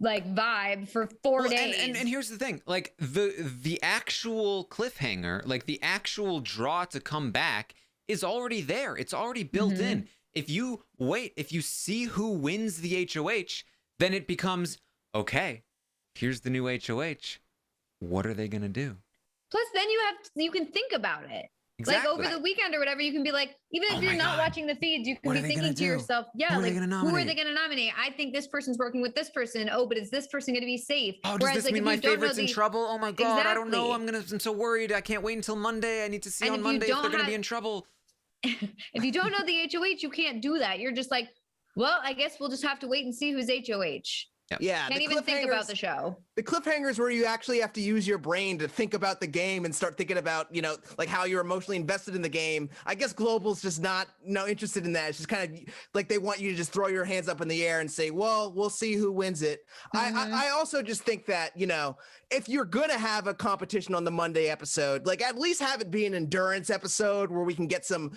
like vibe for 4 days. And here's the thing, like the actual cliffhanger, like the actual draw to come back is already there. It's already built in. If you see who wins the HOH, then it becomes, okay, here's the new HOH. What are they going to do? Plus, then you can think about it. Exactly. Like over the weekend or whatever, you can be like, even if you're not watching the feeds, you can be thinking to yourself, who are they going to nominate? I think this person's working with this person. Oh, but is this person going to be safe? Oh, does this mean my favorite's in trouble? Oh my God, I don't know. I'm so worried. I can't wait until Monday. I need to see on Monday if they're going to be in trouble. If you don't know the HOH, you can't do that. You're just like, well, I guess we'll just have to wait and see who's HOH. Yeah. Can't even think about the show. The cliffhangers where you actually have to use your brain to think about the game and start thinking about, like how you're emotionally invested in the game. I guess Global's just not interested in that. It's just kind of like they want you to just throw your hands up in the air and say, well, we'll see who wins it. I also just think that, if you're going to have a competition on the Monday episode, like at least have it be an endurance episode where we can get some,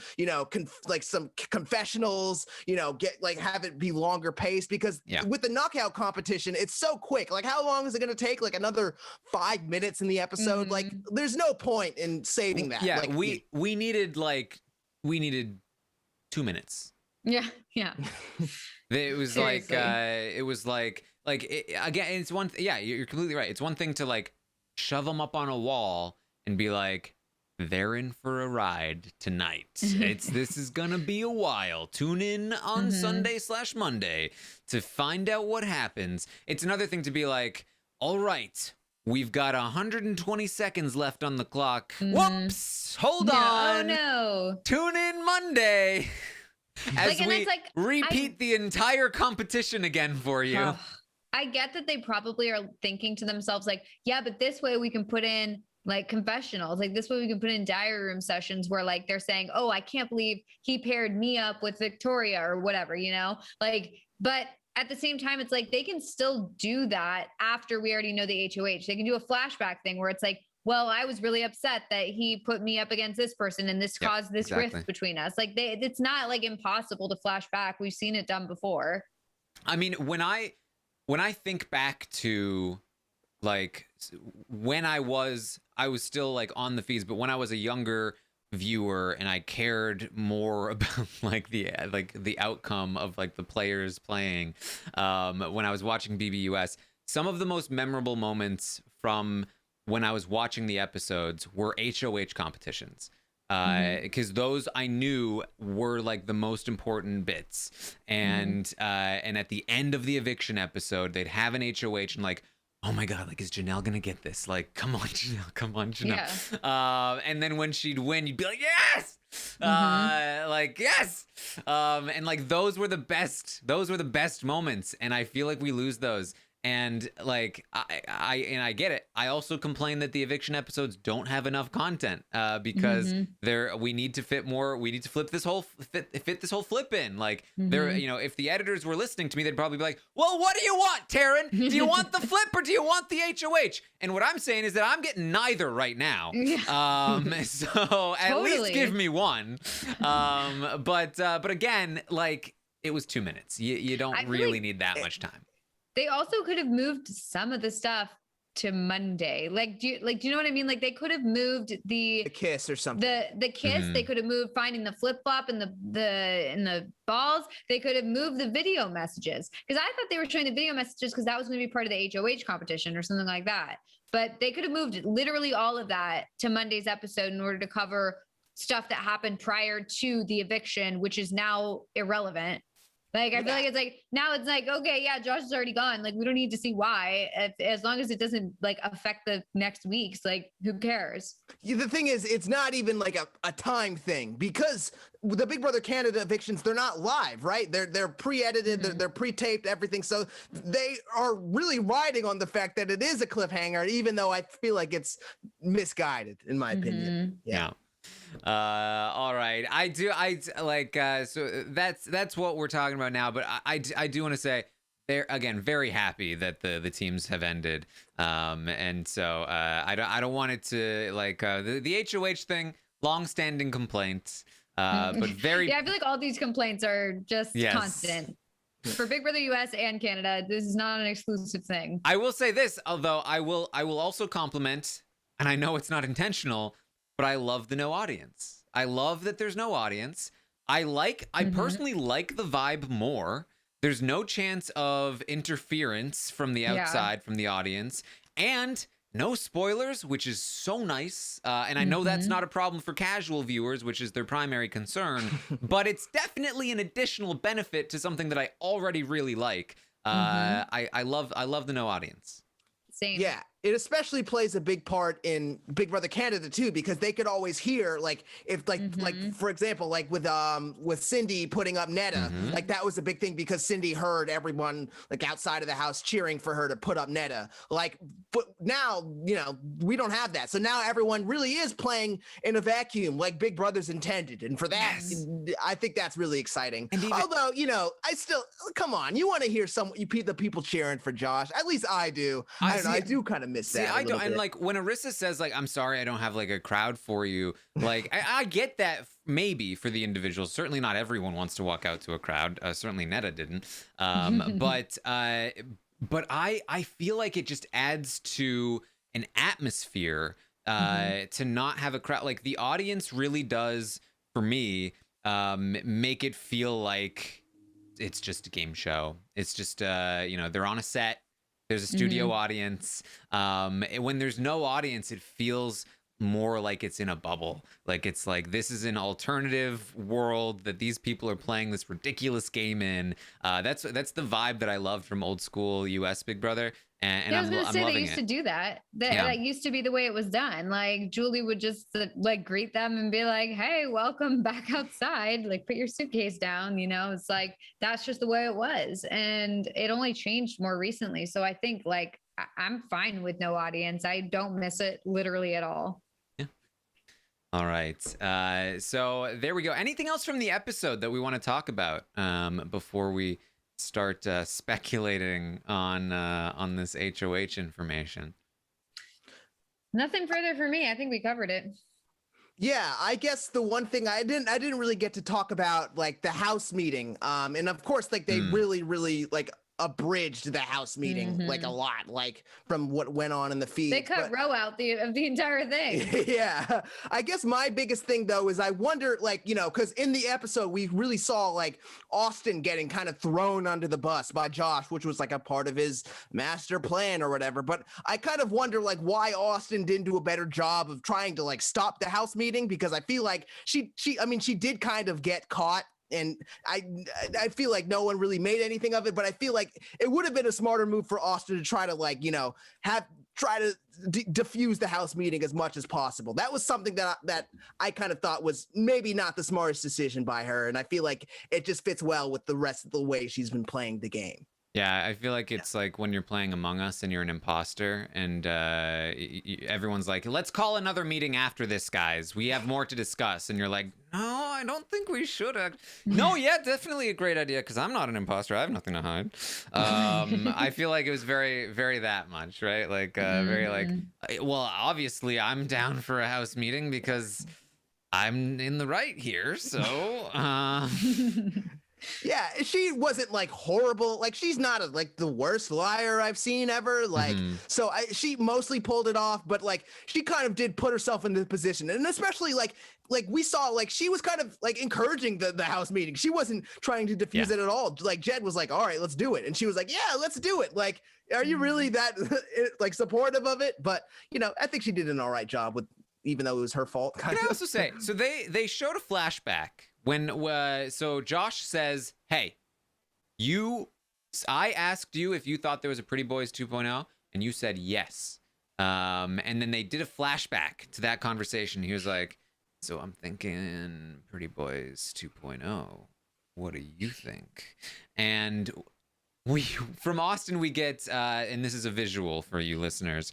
some confessionals, have it be longer paced, because with the knockout competition, it's so quick. Like, how long is it going to take? Like another 5 minutes in the episode? Like, there's no point in saving that. Yeah, we needed 2 minutes. Yeah. It was Seriously. Again, it's one. You're completely right. It's one thing to like shove them up on a wall and be like, they're in for a ride tonight. This is gonna be a while. Tune in on Sunday/Monday to find out what happens. It's another thing to be like, all right, we've got 120 seconds left on the clock. Whoops! Hold on. Oh no! Tune in Monday as we repeat the entire competition again for you. I get that they probably are thinking to themselves like, yeah, but this way we can put in like confessionals, like this way we can put in diary room sessions where like they're saying, oh, I can't believe he paired me up with Victoria or whatever, but at the same time, it's like they can still do that after we already know the HOH. They can do a flashback thing where it's like, well, I was really upset that he put me up against this person and this caused this rift between us. Like it's not like impossible to flash back. We've seen it done before. I mean, when I think back to like when I was still like on the feeds, but when I was a younger viewer and I cared more about like the outcome of like the players playing, when I was watching BBUS, some of the most memorable moments from when I was watching the episodes were HOH competitions. Because those I knew were like the most important bits, and at the end of the eviction episode, they'd have an HOH and like, oh my God, like is Janelle gonna get this? Like, come on, Janelle. Yeah. And then when she'd win, you'd be like, yes, like yes. And like those were the best moments, and I feel like we lose those. And like I get it. I also complain that the eviction episodes don't have enough content because we need to fit more. We need to flip this whole flip in. Like if the editors were listening to me, they'd probably be like, "Well, what do you want, Taran? Do you want the flip or do you want the HOH?" And what I'm saying is that I'm getting neither right now. So at least give me one. But again, like it was 2 minutes. You I don't feel really like need that much time. they also could have moved some of the stuff to Monday. Like, do you know what I mean? Like, they could have moved The kiss or something. the kiss. They could have moved finding the flip flop and the balls. They could have moved the video messages, because I thought they were showing the video messages because that was going to be part of the HOH competition or something like that. But they could have moved literally all of that to Monday's episode in order to cover stuff that happened prior to the eviction, which is now irrelevant. Like, I feel like now it's like, okay, yeah, Josh is already gone. Like, we don't need to see why. As long as it doesn't like affect the next weeks, like, who cares? The thing is, it's not even like a time thing, because the Big Brother Canada evictions, they're not live, right? They're pre-edited, they're pre-taped, everything. So they are really riding on the fact that it is a cliffhanger, even though I feel like it's misguided, in my opinion. Yeah. All right. I like, so that's what we're talking about now, but I do want to say they're, again, very happy that the teams have ended. And so, I don't want it to like, the HOH thing, long-standing complaints, but very, yeah, I feel like all these complaints are just constant for Big Brother US and Canada. This is not an exclusive thing. I will say this, although I will also compliment, and I know it's not intentional, but I love the no audience. I love that there's no audience. I personally like the vibe more. There's no chance of interference from the outside, from the audience, and no spoilers, which is so nice. And I know that's not a problem for casual viewers, which is their primary concern, but it's definitely an additional benefit to something that I already really like. I love the no audience. Same. Yeah, it especially plays a big part in Big Brother Canada too, because they could always hear, like, if like for example, like with Cindy putting up Netta, like that was a big thing because Cindy heard everyone like outside of the house cheering for her to put up Netta. Like, but now, you know, we don't have that, so now everyone really is playing in a vacuum, like Big Brother's intended, and for that, I think that's really exciting. Although, you know, I still, come on, you want to hear the people cheering for Josh? At least I do. I don't know, I do kind of miss that. I don't, and like when Arissa says like, I'm sorry I don't have like a crowd for you, like I get that maybe for the individuals. Certainly not everyone wants to walk out to a crowd. Certainly Netta didn't. But I feel like it just adds to an atmosphere to not have a crowd. Like the audience really does, for me, make it feel like it's just a game show. It's just you know, they're on a set. There's a studio audience. When there's no audience, it feels more like it's in a bubble. Like it's like, this is an alternative world that these people are playing this ridiculous game in. That's the vibe that I loved from old school US Big Brother. And yeah, I was going to say they used it. to do that. That used to be the way it was done. Like Julie would just like greet them and be like, "Hey, welcome back outside. Like, put your suitcase down." You know, it's like that's just the way it was, and it only changed more recently. So I think like I'm fine with no audience. I don't miss it literally at all. Yeah. All right. So there we go. Anything else from the episode that we want to talk about before we start speculating on this HOH information? Nothing further for me. I think we covered it. Yeah, I guess the one thing I didn't really get to talk about, like the house meeting, and of course, like they really like abridged the house meeting like a lot, like from what went on in the feed. They cut Roe out of the entire thing. Yeah, I guess my biggest thing though is I wonder, like, you know, because in the episode we really saw like Austin getting kind of thrown under the bus by Josh, which was like a part of his master plan or whatever. But I kind of wonder like why Austin didn't do a better job of trying to like stop the house meeting, because I feel like she did kind of get caught. And I feel like no one really made anything of it, but I feel like it would have been a smarter move for Austin to try to, like, you know, try to diffuse the house meeting as much as possible. That was something that I kind of thought was maybe not the smartest decision by her, and I feel like it just fits well with the rest of the way she's been playing the game. Yeah, I feel like it's like when you're playing Among Us and you're an imposter and everyone's like, let's call another meeting after this, guys. We have more to discuss. And you're like, no, I don't think we should. No, yeah, definitely a great idea because I'm not an imposter. I have nothing to hide. I feel like it was very, very that much, right? Like very like, well, obviously I'm down for a house meeting because I'm in the right here. So... Yeah, she wasn't like horrible. Like she's not like the worst liar I've seen ever. Like so she mostly pulled it off, but like she kind of did put herself in the position. And especially like we saw like she was kind of like encouraging the house meeting. She wasn't trying to diffuse it at all. Like Jed was like, "All right, let's do it." And she was like, "Yeah, let's do it." Like, are you really that like supportive of it? But, you know, I think she did an all right job with, even though it was her fault. Can I also say, so they showed a flashback when so Josh says, "Hey, I asked you if you thought there was a Pretty Boys 2.0, and you said yes." And then they did a flashback to that conversation. He was like, "So I'm thinking Pretty Boys 2.0. What do you think?" And from Austin we get, and this is a visual for you listeners.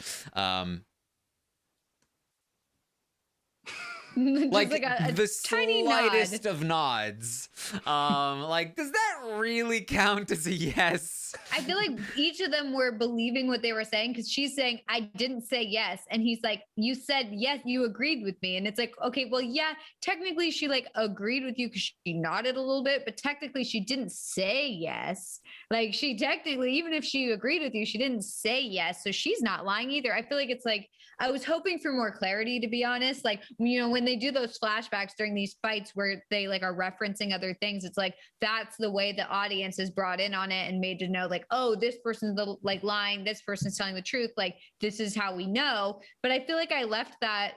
Like a the tiny slightest nod. of nods. Like, does that really count as a yes? I feel like each of them were believing what they were saying, because she's saying, "I didn't say yes." And he's like, "You said yes, you agreed with me." And it's like, okay, well, yeah, technically she like agreed with you because she nodded a little bit, but technically she didn't say yes. Like she technically, even if she agreed with you, she didn't say yes. So she's not lying either. I feel like it's like, I was hoping for more clarity, to be honest. Like, you know, when they do those flashbacks during these fights where they like are referencing other things, it's like, that's the way the audience is brought in on it and made to know like, oh, this person's like lying, this person's telling the truth. Like, this is how we know. But I feel like I left that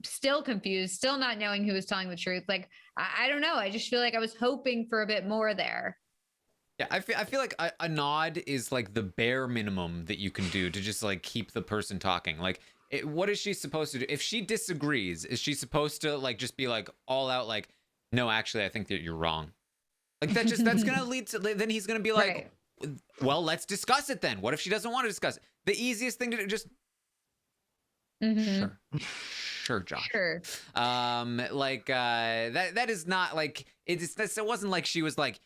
still confused, still not knowing who was telling the truth. Like, I don't know. I just feel like I was hoping for a bit more there. Yeah, I feel like a nod is like the bare minimum that you can do to just like keep the person talking. Like, what is she supposed to do? If she disagrees, is she supposed to like just be like all out like, "No, actually, I think that you're wrong"? Like that's gonna lead to, then he's gonna be like, right, "Well, let's discuss it then." What if she doesn't want to discuss it? The easiest thing to do, just sure, Josh. Sure. That is not like it wasn't like she was like,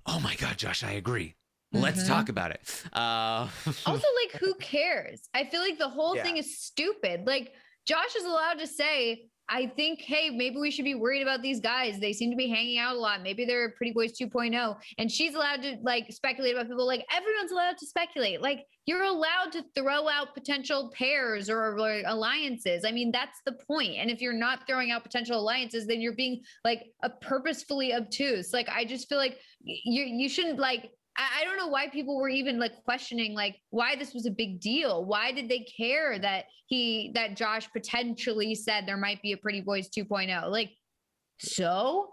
"Oh my God, Josh, I agree. Let's talk about it." Also, like, who cares? I feel like the whole thing is stupid. Like, Josh is allowed to say, "I think, hey, maybe we should be worried about these guys. They seem to be hanging out a lot. Maybe they're Pretty Boys 2.0." And she's allowed to like speculate about people. Like, everyone's allowed to speculate. Like, you're allowed to throw out potential pairs or alliances. I mean, that's the point. And if you're not throwing out potential alliances, then you're being like purposefully obtuse. Like, I just feel like you shouldn't like. I don't know why people were even like questioning like why this was a big deal. Why did they care that Josh potentially said there might be a Pretty Boys 2.0? Like, so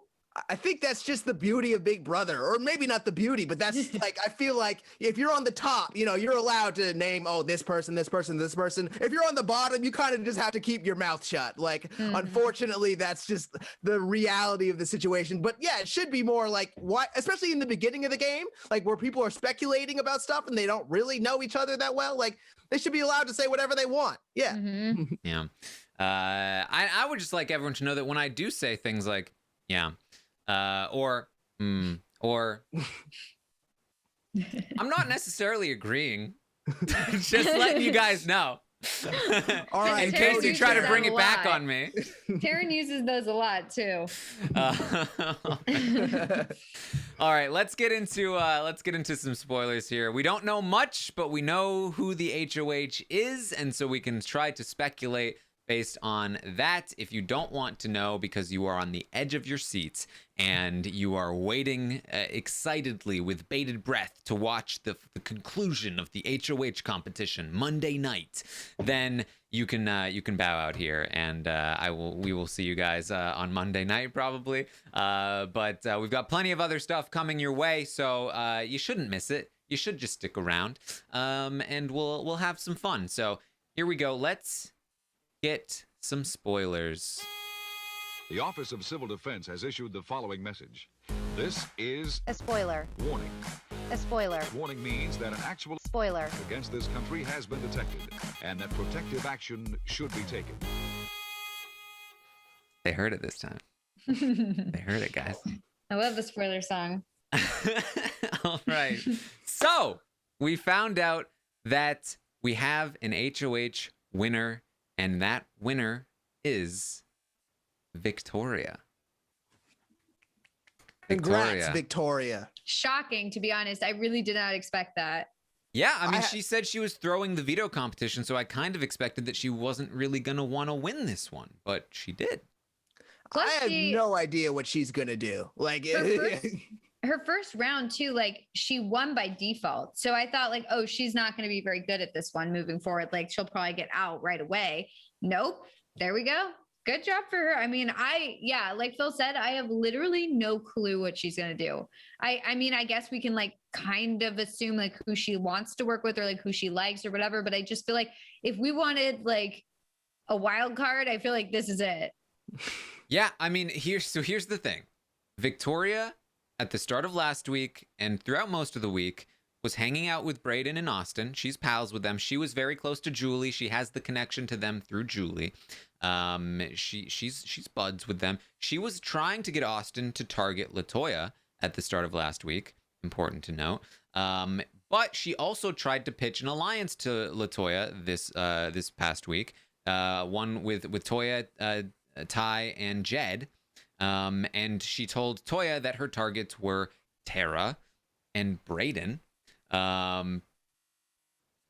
I think that's just the beauty of Big Brother, or maybe not the beauty, but that's like, I feel like if you're on the top, you know, you're allowed to name, oh, this person, this person, this person. If you're on the bottom, you kind of just have to keep your mouth shut. Like, unfortunately, that's just the reality of the situation. But yeah, it should be more like, why, especially in the beginning of the game, like where people are speculating about stuff and they don't really know each other that well. Like, they should be allowed to say whatever they want. Yeah. Yeah. I would just like everyone to know that when I do say things like, yeah, or I'm not necessarily agreeing. Just letting you guys know. All right, in case you try to bring it back on me. Taran uses those a lot too. All right, let's get into some spoilers here. We don't know much, but we know who the HOH is, and so we can try to speculate based on that. If you don't want to know because you are on the edge of your seats and you are waiting excitedly with bated breath to watch the conclusion of the HOH competition Monday night, then you can bow out here, and we will see you guys on Monday night probably. But we've got plenty of other stuff coming your way, so you shouldn't miss it. You should just stick around, and we'll have some fun. So here we go. Let's get some spoilers. The Office of Civil Defense has issued the following message. This is a spoiler. Warning. A spoiler. Warning means that an actual spoiler against this country has been detected and that protective action should be taken. They heard it this time. They heard it, guys. I love the spoiler song. All right. So we found out that we have an HOH winner, and that winner is Victoria. Congrats, Victoria. Shocking, to be honest. I really did not expect that. Yeah, I mean, she said she was throwing the veto competition, so I kind of expected that she wasn't really going to want to win this one, but she did. Plus, I have no idea what she's going to do. Like, her first round too, like she won by default. So I thought like, oh, she's not going to be very good at this one moving forward. Like she'll probably get out right away. Nope. There we go. Good job for her. I mean, like Phil said, I have literally no clue what she's going to do. I mean, I guess we can like kind of assume like who she wants to work with or like who she likes or whatever. But I just feel like if we wanted like a wild card, I feel like this is it. Yeah. I mean, here's the thing. Victoria at the start of last week and throughout most of the week was hanging out with Brayden and Austin. She's pals with them. She was very close to Julie. She has the connection to them through Julie. She's buds with them. She was trying to get Austin to target LaToya at the start of last week. Important to note. But she also tried to pitch an alliance to LaToya this past week. One with Toya, Ty, and Jed. And she told Toya that her targets were Tara and Brayden.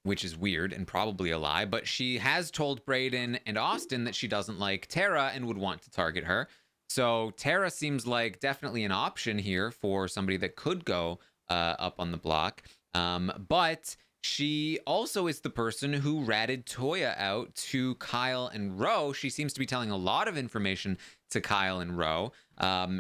Which is weird and probably a lie, but she has told Brayden and Austin that she doesn't like Tara and would want to target her. So Tara seems like definitely an option here for somebody that could go up on the block. But she also is the person who ratted Toya out to Kyle and Ro. She seems to be telling a lot of information to Kyle and Ro.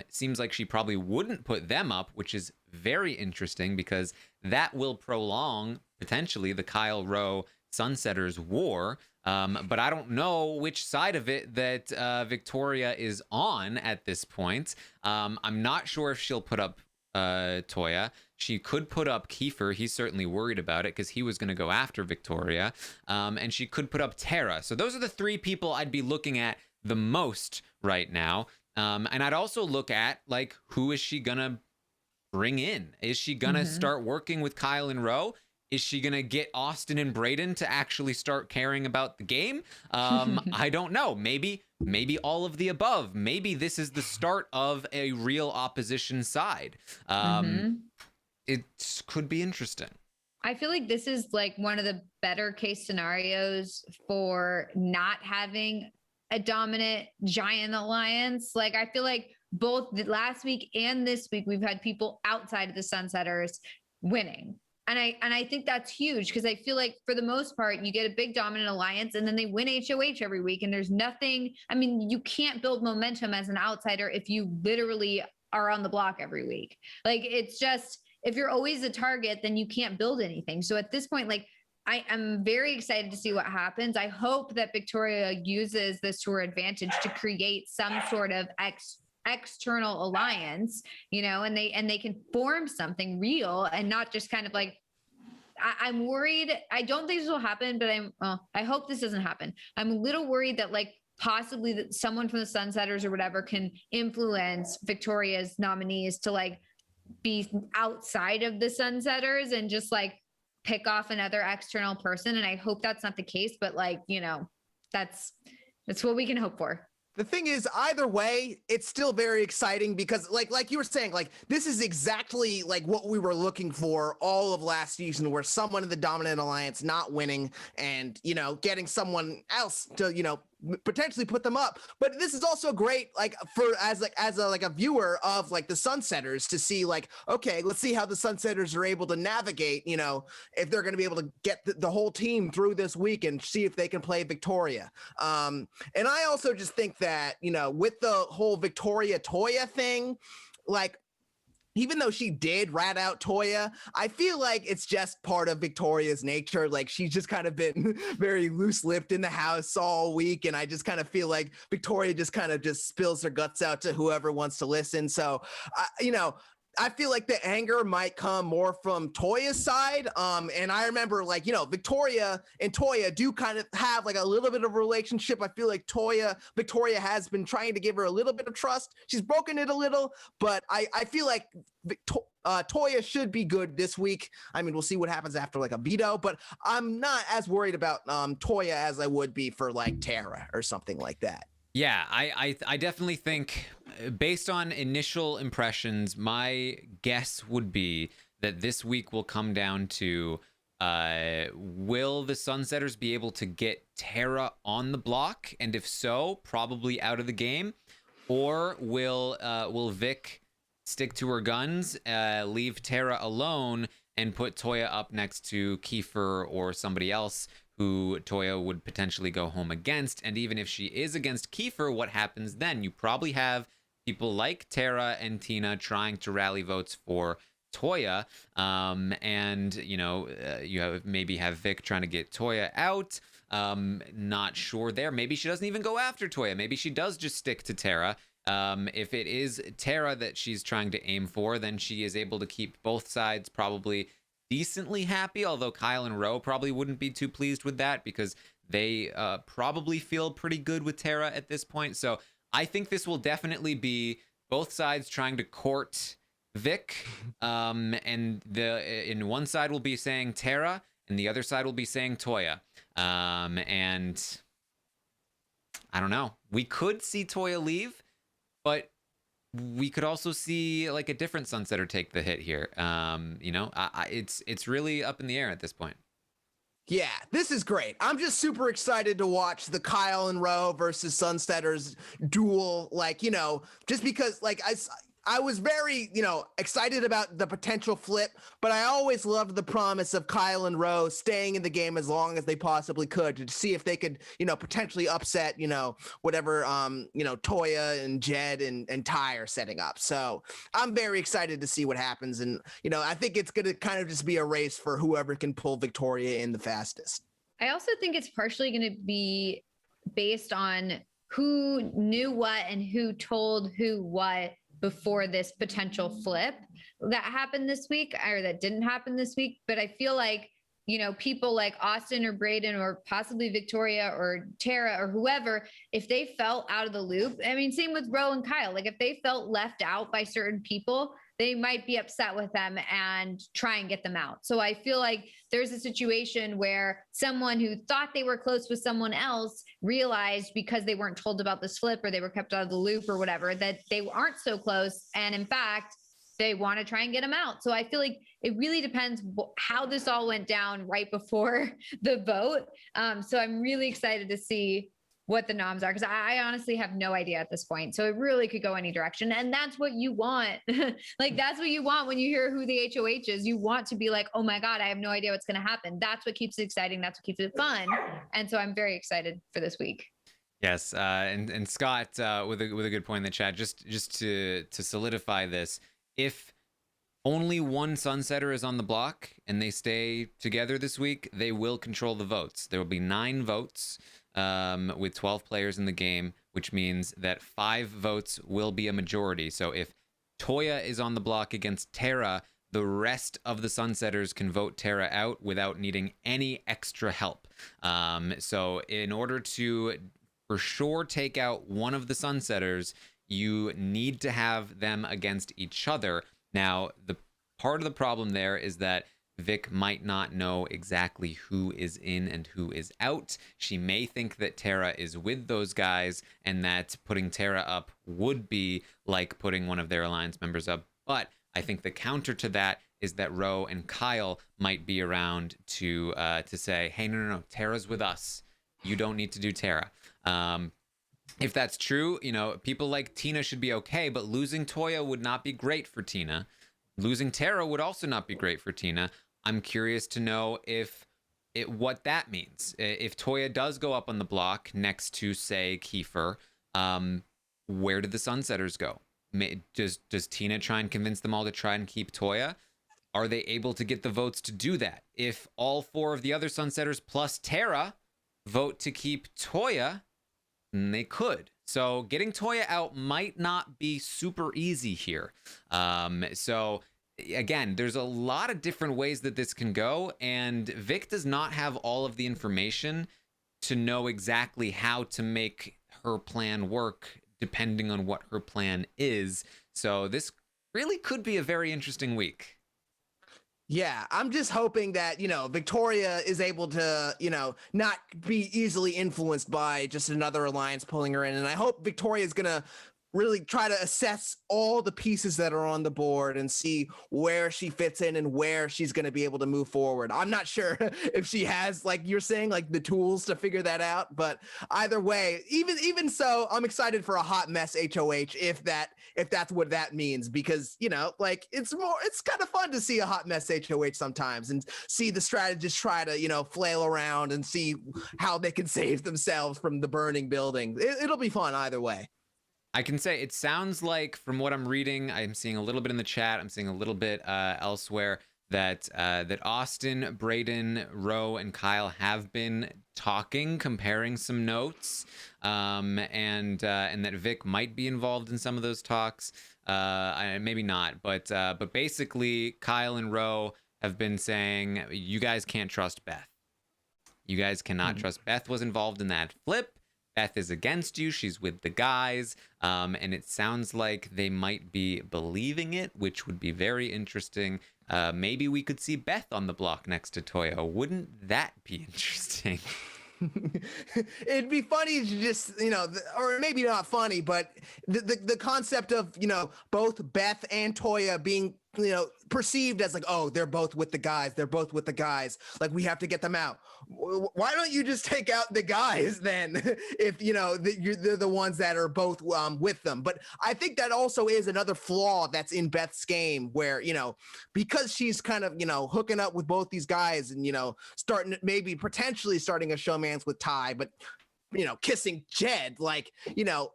Seems like she probably wouldn't put them up, which is very interesting because that will prolong potentially the Kyle Ro Sunsetters war. But I don't know which side of it that Victoria is on at this point. I'm not sure if she'll put up Toya. She could put up Kiefer. He's certainly worried about it because he was going to go after Victoria. And she could put up Tara. So those are the three people I'd be looking at the most right now. And I'd also look at like, who is she going to bring in? Is she going to start working with Kyle and Ro? Is she going to get Austin and Brayden to actually start caring about the game? I don't know. Maybe all of the above. Maybe this is the start of a real opposition side. It could be interesting. I feel like this is like one of the better case scenarios for not having a dominant giant alliance. Like I feel like both the last week and this week, we've had people outside of the Sunsetters winning. And I think that's huge because I feel like for the most part, you get a big dominant alliance and then they win HOH every week. And there's nothing, I mean, you can't build momentum as an outsider if you literally are on the block every week. Like it's just, if you're always a target, then you can't build anything. So at this point, like I am very excited to see what happens. I hope that Victoria uses this to her advantage to create some sort of external alliance, you know, and they can form something real and not just kind of like, I'm worried. I don't think this will happen, but I hope this doesn't happen. I'm a little worried that like possibly that someone from the Sunsetters or whatever can influence Victoria's nominees to like be outside of the Sunsetters and just like pick off another external person. And I hope that's not the case, but like, you know, that's what we can hope for. The thing is, either way, it's still very exciting because like you were saying, like this is exactly like what we were looking for all of last season, where someone in the dominant alliance not winning and, you know, getting someone else to, you know, potentially put them up. But this is also great, like for as a viewer of like the Sunsetters to see like, okay, let's see how the Sunsetters are able to navigate, you know, if they're going to be able to get the whole team through this week and see if they can play Victoria. And I also just think that, you know, with the whole Victoria Toya thing, like, even though she did rat out Toya, I feel like it's just part of Victoria's nature. Like she's just kind of been very loose-lipped in the house all week. And I just kind of feel like Victoria just kind of just spills her guts out to whoever wants to listen. So, you know, I feel like the anger might come more from Toya's side. And I remember like, you know, Victoria and Toya do kind of have like a little bit of a relationship. I feel like Victoria has been trying to give her a little bit of trust. She's broken it a little, but I feel like Toya should be good this week. I mean, we'll see what happens after like a veto, but I'm not as worried about Toya as I would be for like Tara or something like that. Yeah, I definitely think based on initial impressions, my guess would be that this week will come down to will the Sunsetters be able to get Tara on the block, and if so, probably out of the game, or will Vic stick to her guns, leave Tara alone, and put Toya up next to Kiefer or somebody else who Toya would potentially go home against? And even if she is against Kiefer, what happens then? You probably have people like Tara and Tina trying to rally votes for Toya, and you maybe have Vic trying to get Toya out. Not sure there. Maybe she doesn't even go after Toya. Maybe she does just stick to Tara. If it is Tara that she's trying to aim for, then she is able to keep both sides probably decently happy, although Kyle and Ro probably wouldn't be too pleased with that because they probably feel pretty good with Tara at this point. So I think this will definitely be both sides trying to court Vic, and in one side will be saying Tara, and the other side will be saying Toya. And I don't know. We could see Toya leave, but we could also see like a different Sunsetter take the hit here. It's really up in the air at this point. Yeah, this is great. I'm just super excited to watch the Kyle and Ro versus Sunsetters duel. Just because I was very, excited about the potential flip, but I always loved the promise of Kyle and Ro staying in the game as long as they possibly could to see if they could, potentially upset, whatever, Toya and Jed and Ty are setting up. So I'm very excited to see what happens. And, I think it's going to kind of just be a race for whoever can pull Victoria in the fastest. I also think it's partially going to be based on who knew what and who told who what before this potential flip that happened this week or that didn't happen this week. But I feel like, people like Austin or Braden or possibly Victoria or Tara or whoever, if they felt out of the loop, I mean, same with Ro and Kyle, like if they felt left out by certain people, they might be upset with them and try and get them out. So I feel like there's a situation where someone who thought they were close with someone else realized because they weren't told about this flip or they were kept out of the loop or whatever, that they aren't so close. And in fact, they want to try and get them out. So I feel like it really depends how this all went down right before the vote. So I'm really excited to see what the noms are, because I honestly have no idea at this point. So it really could go any direction. And that's what you want. That's what you want when you hear who the HOH is. You want to be like, oh my God, I have no idea what's going to happen. That's what keeps it exciting. That's what keeps it fun. And so I'm very excited for this week. Yes, and Scott with a good point in the chat. Just to solidify this, if only one Sunsetter is on the block and they stay together this week, they will control the votes. There will be 9 votes with 12 players in the game, which means that 5 votes will be a majority. So if Toya is on the block against Tara, the rest of the Sunsetters can vote Tara out without needing any extra help. So in order to for sure take out one of the Sunsetters, you need to have them against each other. Now, the part of the problem there is that Vic might not know exactly who is in and who is out. She may think that Tara is with those guys and that putting Tara up would be like putting one of their alliance members up. But I think the counter to that is that Ro and Kyle might be around to say, hey, no, Tara's with us. You don't need to do Tara. If that's true, people like Tina should be okay, but losing Toya would not be great for Tina. Losing Tara would also not be great for Tina. I'm curious to know what that means. If Toya does go up on the block next to, say, Kiefer, where did the Sunsetters go? Does Tina try and convince them all to try and keep Toya? Are they able to get the votes to do that? If all 4 of the other Sunsetters plus Tara vote to keep Toya, then they could. So getting Toya out might not be super easy here. So again, there's a lot of different ways that this can go, and Vic does not have all of the information to know exactly how to make her plan work depending on what her plan is. So this really could be a very interesting week. Yeah, I'm just hoping that, Victoria is able to, not be easily influenced by just another alliance pulling her in. And I hope Victoria is going to really try to assess all the pieces that are on the board and see where she fits in and where she's going to be able to move forward. I'm not sure if she has, like you're saying, like the tools to figure that out, but either way, even so, I'm excited for a hot mess HOH if that's what that means, because, you know, like it's kind of fun to see a hot mess HOH sometimes and see the strategists try to, you know, flail around and see how they can save themselves from the burning building. It'll be fun either way. I can say it sounds like, from what I'm reading, I'm seeing a little bit in the chat, I'm seeing a little bit elsewhere, that Austin, Braden, Roe, and Kyle have been talking, comparing some notes, and that Vic might be involved in some of those talks. Maybe not, but basically, Kyle and Roe have been saying, you guys can't trust Beth. You guys cannot trust. Beth was involved in that flip. Beth is against you. She's with the guys. And it sounds like they might be believing it, which would be very interesting. Maybe we could see Beth on the block next to Toya. Wouldn't that be interesting? It'd be funny to just, you know, or maybe not funny, but the concept of, you know, both Beth and Toya being, you know, perceived as like, oh, they're both with the guys. They're both with the guys. Like, we have to get them out. Why don't you just take out the guys then, if, you know, they're the ones that are both with them? But I think that also is another flaw that's in Beth's game, where, you know, because she's kind of, you know, hooking up with both these guys and, you know, potentially starting a showmance with Ty, but, you know, kissing Jed, like, you know,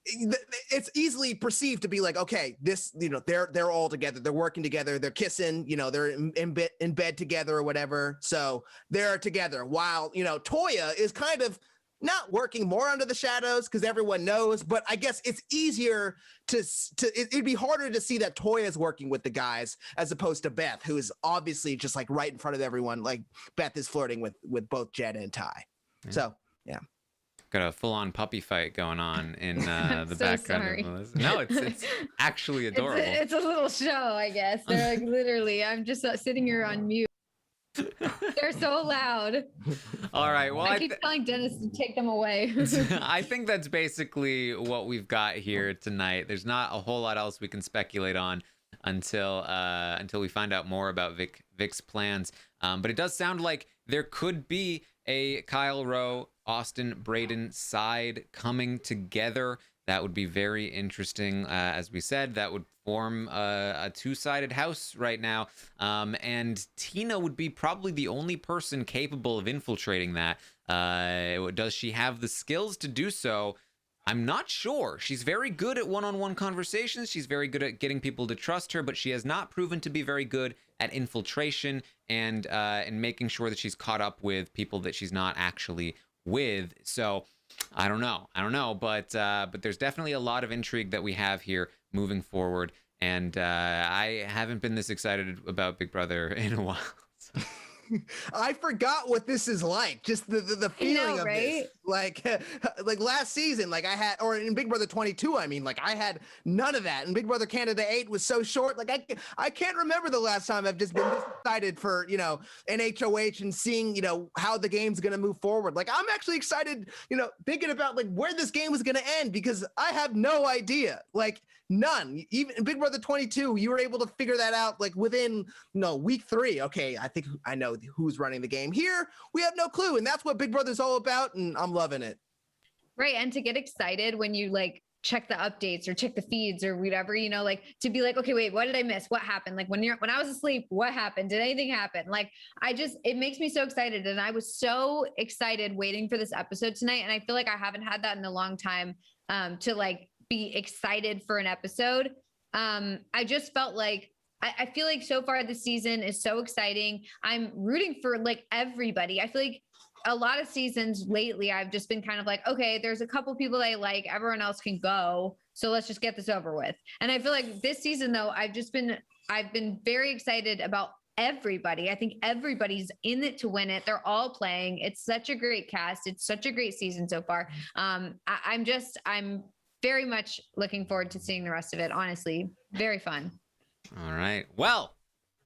it's easily perceived to be like, okay, this, you know, they're all together, they're working together, they're kissing, you know, they're in bed together or whatever, so they're together, while, you know, Toya is kind of not working, more under the shadows because everyone knows. But I guess it's easier it'd be harder to see that Toya is working with the guys as opposed to Beth, who is obviously just like right in front of everyone. Like, Beth is flirting with both Jed and Ty. So yeah. Got a full-on puppy fight going on in the background. Sorry. Of Melissa. No, it's actually adorable. It's a little show, I guess. They're like, literally, I'm just sitting here on mute. They're so loud. All right. Well, I keep telling Dennis to take them away. I think that's basically what we've got here tonight. There's not a whole lot else we can speculate on until we find out more about Vic's plans. But it does sound like there could be a Kyle Rowe, Austin, Braden side coming together. That would be very interesting. As we said, that would form a two-sided house right now. And Tina would be probably the only person capable of infiltrating that. Does she have the skills to do so? I'm not sure. She's very good at one-on-one conversations. She's very good at getting people to trust her, but she has not proven to be very good at infiltration and making sure that she's caught up with people that she's not actually with. So I don't know, but there's definitely a lot of intrigue that we have here moving forward, and I haven't been this excited about Big Brother in a while. So. I forgot what this is like. Just the feeling of right? this. Like last season, like I had, or in Big Brother 22, I mean, like I had none of that. And Big Brother Canada 8 was so short. Like I can't remember the last time I've just been this excited for, you know, an HOH and seeing, you know, how the game's going to move forward. Like, I'm actually excited, you know, thinking about like where this game is going to end, because I have no idea. Like, none. Even in Big Brother 22, you were able to figure that out like within, week 3. Okay, I think I know who's running the game. Here, we have no clue, and that's what Big Brother's all about, and I'm loving it. Right, and to get excited when you like check the updates or check the feeds or whatever, you know, like to be like, okay, wait, what did I miss? What happened? Like when I was asleep, what happened? Did anything happen? Like, it makes me so excited, and I was so excited waiting for this episode tonight, and I feel like I haven't had that in a long time, to like be excited for an episode. I just felt like I feel like so far this season is so exciting. I'm rooting for like everybody. I feel like a lot of seasons lately, I've just been kind of like, okay, there's a couple people that I like, everyone else can go, so let's just get this over with. And I feel like this season though, I've been very excited about everybody. I think everybody's in it to win it. They're all playing. It's such a great cast. It's such a great season so far. I'm very much looking forward to seeing the rest of it. Honestly, very fun. All right. Well,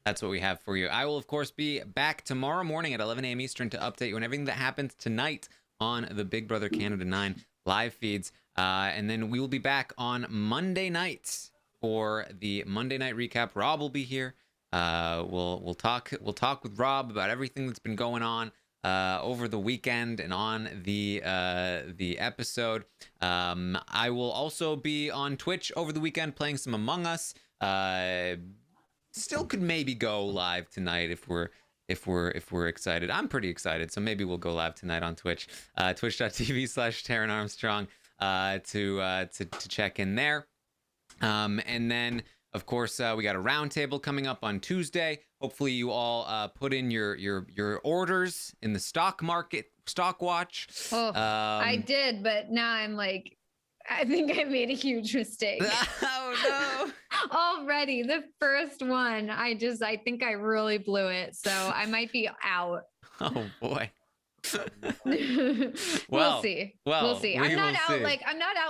that's what we have for you. I will, of course, be back tomorrow morning at 11 a.m. Eastern to update you on everything that happens tonight on the Big Brother Canada 9 live feeds. And then we will be back on Monday nights for the Monday night recap. Rob will be here. We'll talk with Rob about everything that's been going on over the weekend and on the episode. I will also be on Twitch over the weekend playing some Among Us. Still could maybe go live tonight if we're excited. I'm pretty excited, so maybe we'll go live tonight on Twitch. Twitch.tv/Taran Armstrong to check in there. And then of course we got a roundtable coming up on Tuesday. Hopefully you all put in your orders in the stock market, stock watch. I did, but now I'm like, I think I made a huge mistake. Oh no. Already the first one, I think I really blew it, so I might be out. Oh boy. We'll see. We'll see. I'm not out see.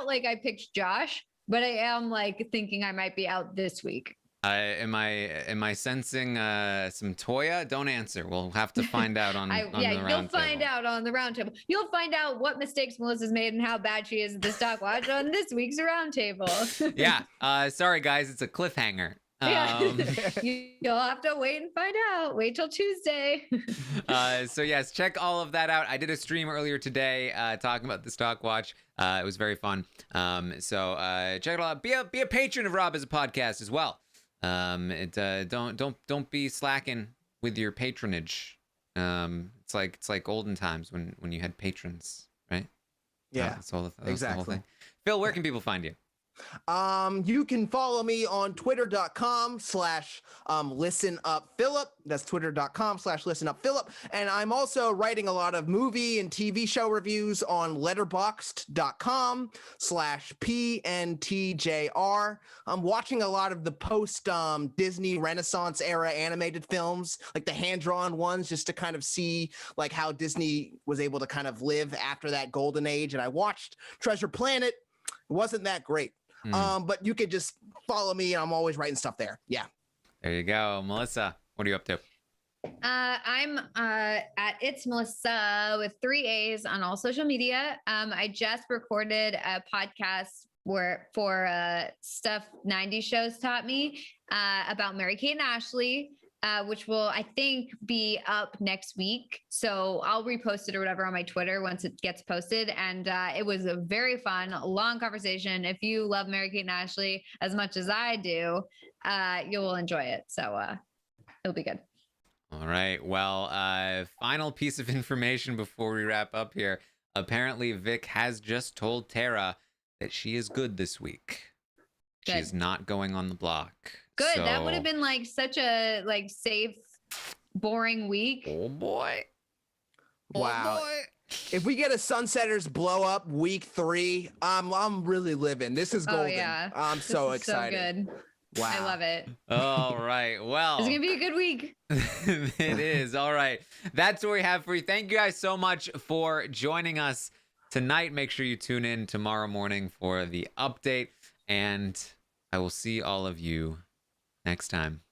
like I picked Josh, but I am like thinking I might be out this week. Am I sensing some Toya? Don't answer. We'll have to find out on the roundtable. You'll find out on the roundtable. You'll find out what mistakes Melissa's made and how bad she is at the stock watch on this week's roundtable. Yeah. Sorry guys, it's a cliffhanger. You'll have to wait and find out. Wait till Tuesday. So yes, check all of that out. I did a stream earlier today talking about the stock watch. It was very fun. So check it out. Be a patron of Rob as a podcast as well. Don't be slacking with your patronage. It's like olden times when you had patrons, right? Yeah, that's all. That's exactly. The whole thing. Phil, where can people find you? You can follow me on twitter.com/listenupphilip. That's twitter.com/listenupphilip. And I'm also writing a lot of movie and TV show reviews on letterboxd.com/PNTJR. I'm watching a lot of the post Disney Renaissance era animated films, like the hand-drawn ones, just to kind of see like how Disney was able to kind of live after that golden age. And I watched Treasure Planet. It wasn't that great. But you could just follow me. I'm always writing stuff there. Yeah. There you go. Melissa, what are you up to? I'm at It's Melissa with 3 A's on all social media. I just recorded a podcast for stuff 90s shows taught me about Mary-Kate and Ashley. Which will, I think, be up next week. So I'll repost it or whatever on my Twitter once it gets posted. And it was a very fun, long conversation. If you love Mary-Kate and Ashley as much as I do, you will enjoy it. So it'll be good. All right. Well, final piece of information before we wrap up here. Apparently, Vic has just told Tara that she is good this week. Good. She's not going on the block. Good. So... That would have been like such a safe, boring week. Oh boy. Wow. Oh boy. If we get a Sunsetters blow up week 3, I'm really living. This is golden. Oh, yeah. I'm so excited. So good. Wow. I love it. All right. Well, It's going to be a good week. It is. All right. That's what we have for you. Thank you guys so much for joining us tonight. Make sure you tune in tomorrow morning for the update, and I will see all of you next time.